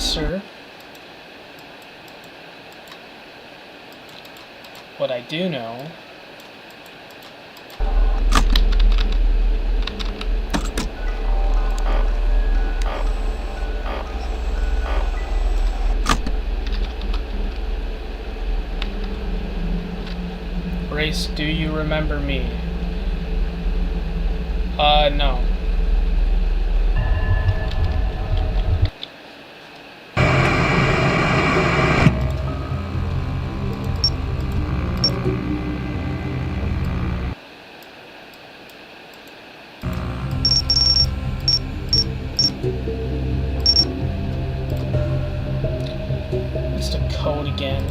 Racer. What I do know Race, do you remember me? No. It's the code again.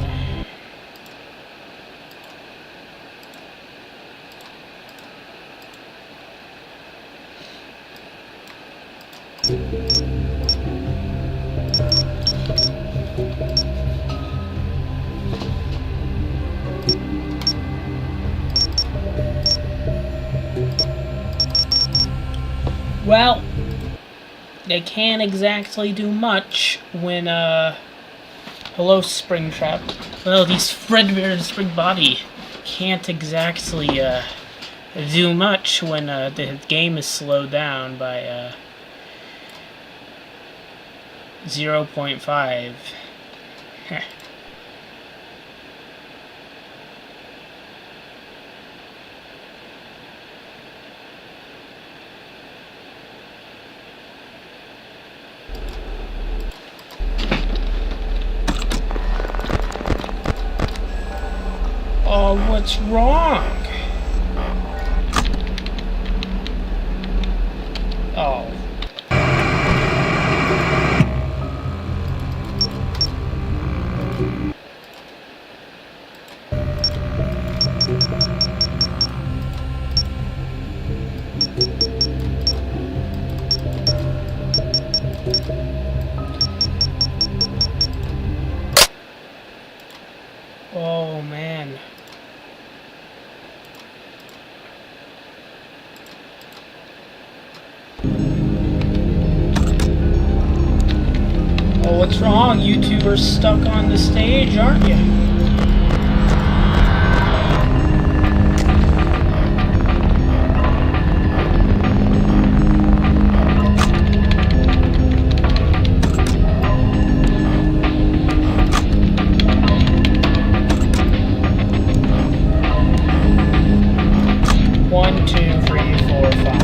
Well, they can't exactly do much when, hello, Springtrap. Well, these Fredbear and Spring Body can't exactly, do much when, the game is slowed down by, 0.5. Heh. Oh, what's wrong? Oh. Oh, man. Oh, what's wrong? You two are stuck on the stage, aren't you? One, two, three, four, five.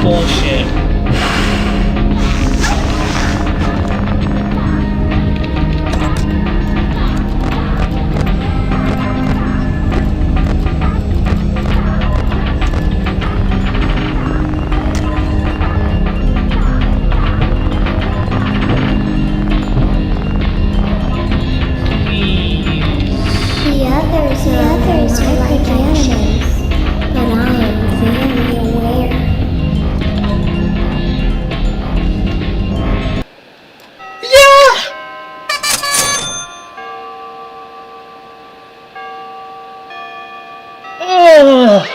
bullshit. The others are like animals, but I am very aware. Ugh.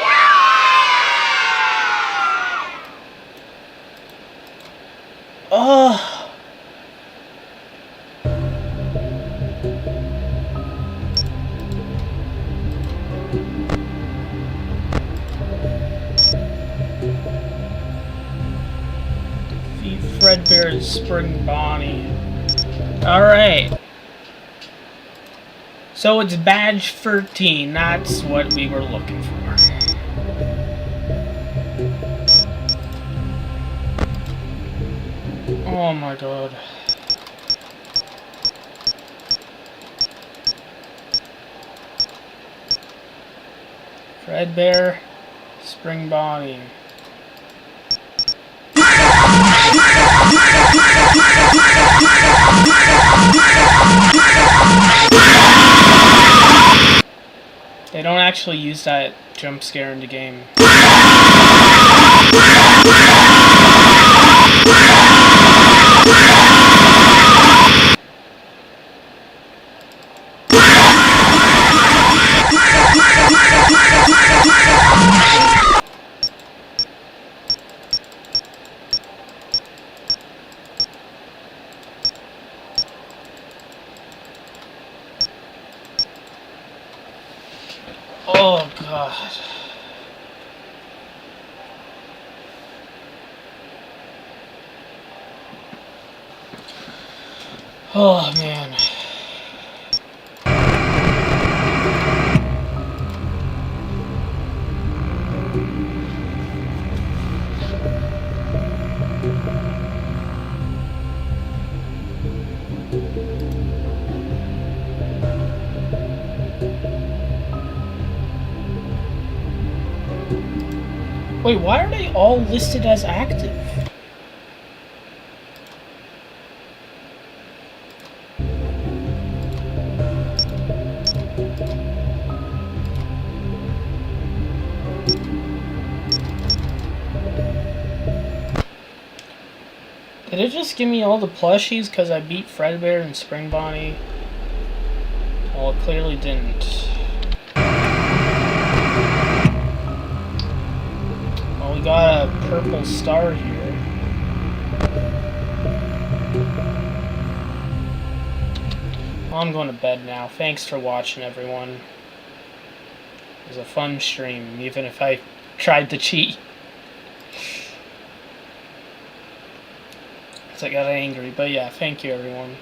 Ugh. Feed Fredbear's Spring Bonnie. Alright. So it's badge 13. That's what we were looking for. Oh my god. Fredbear, Spring Bonnie. They don't actually use that jump scare in the game. Oh god. Oh man. Wait, why are they all listed as active? Did it just give me all the plushies because I beat Fredbear and Spring Bonnie? Well, it clearly didn't. Well, we got a purple star here. Well, I'm going to bed now. Thanks for watching, everyone. It was a fun stream, even if I tried to cheat. I got angry, but yeah, thank you everyone.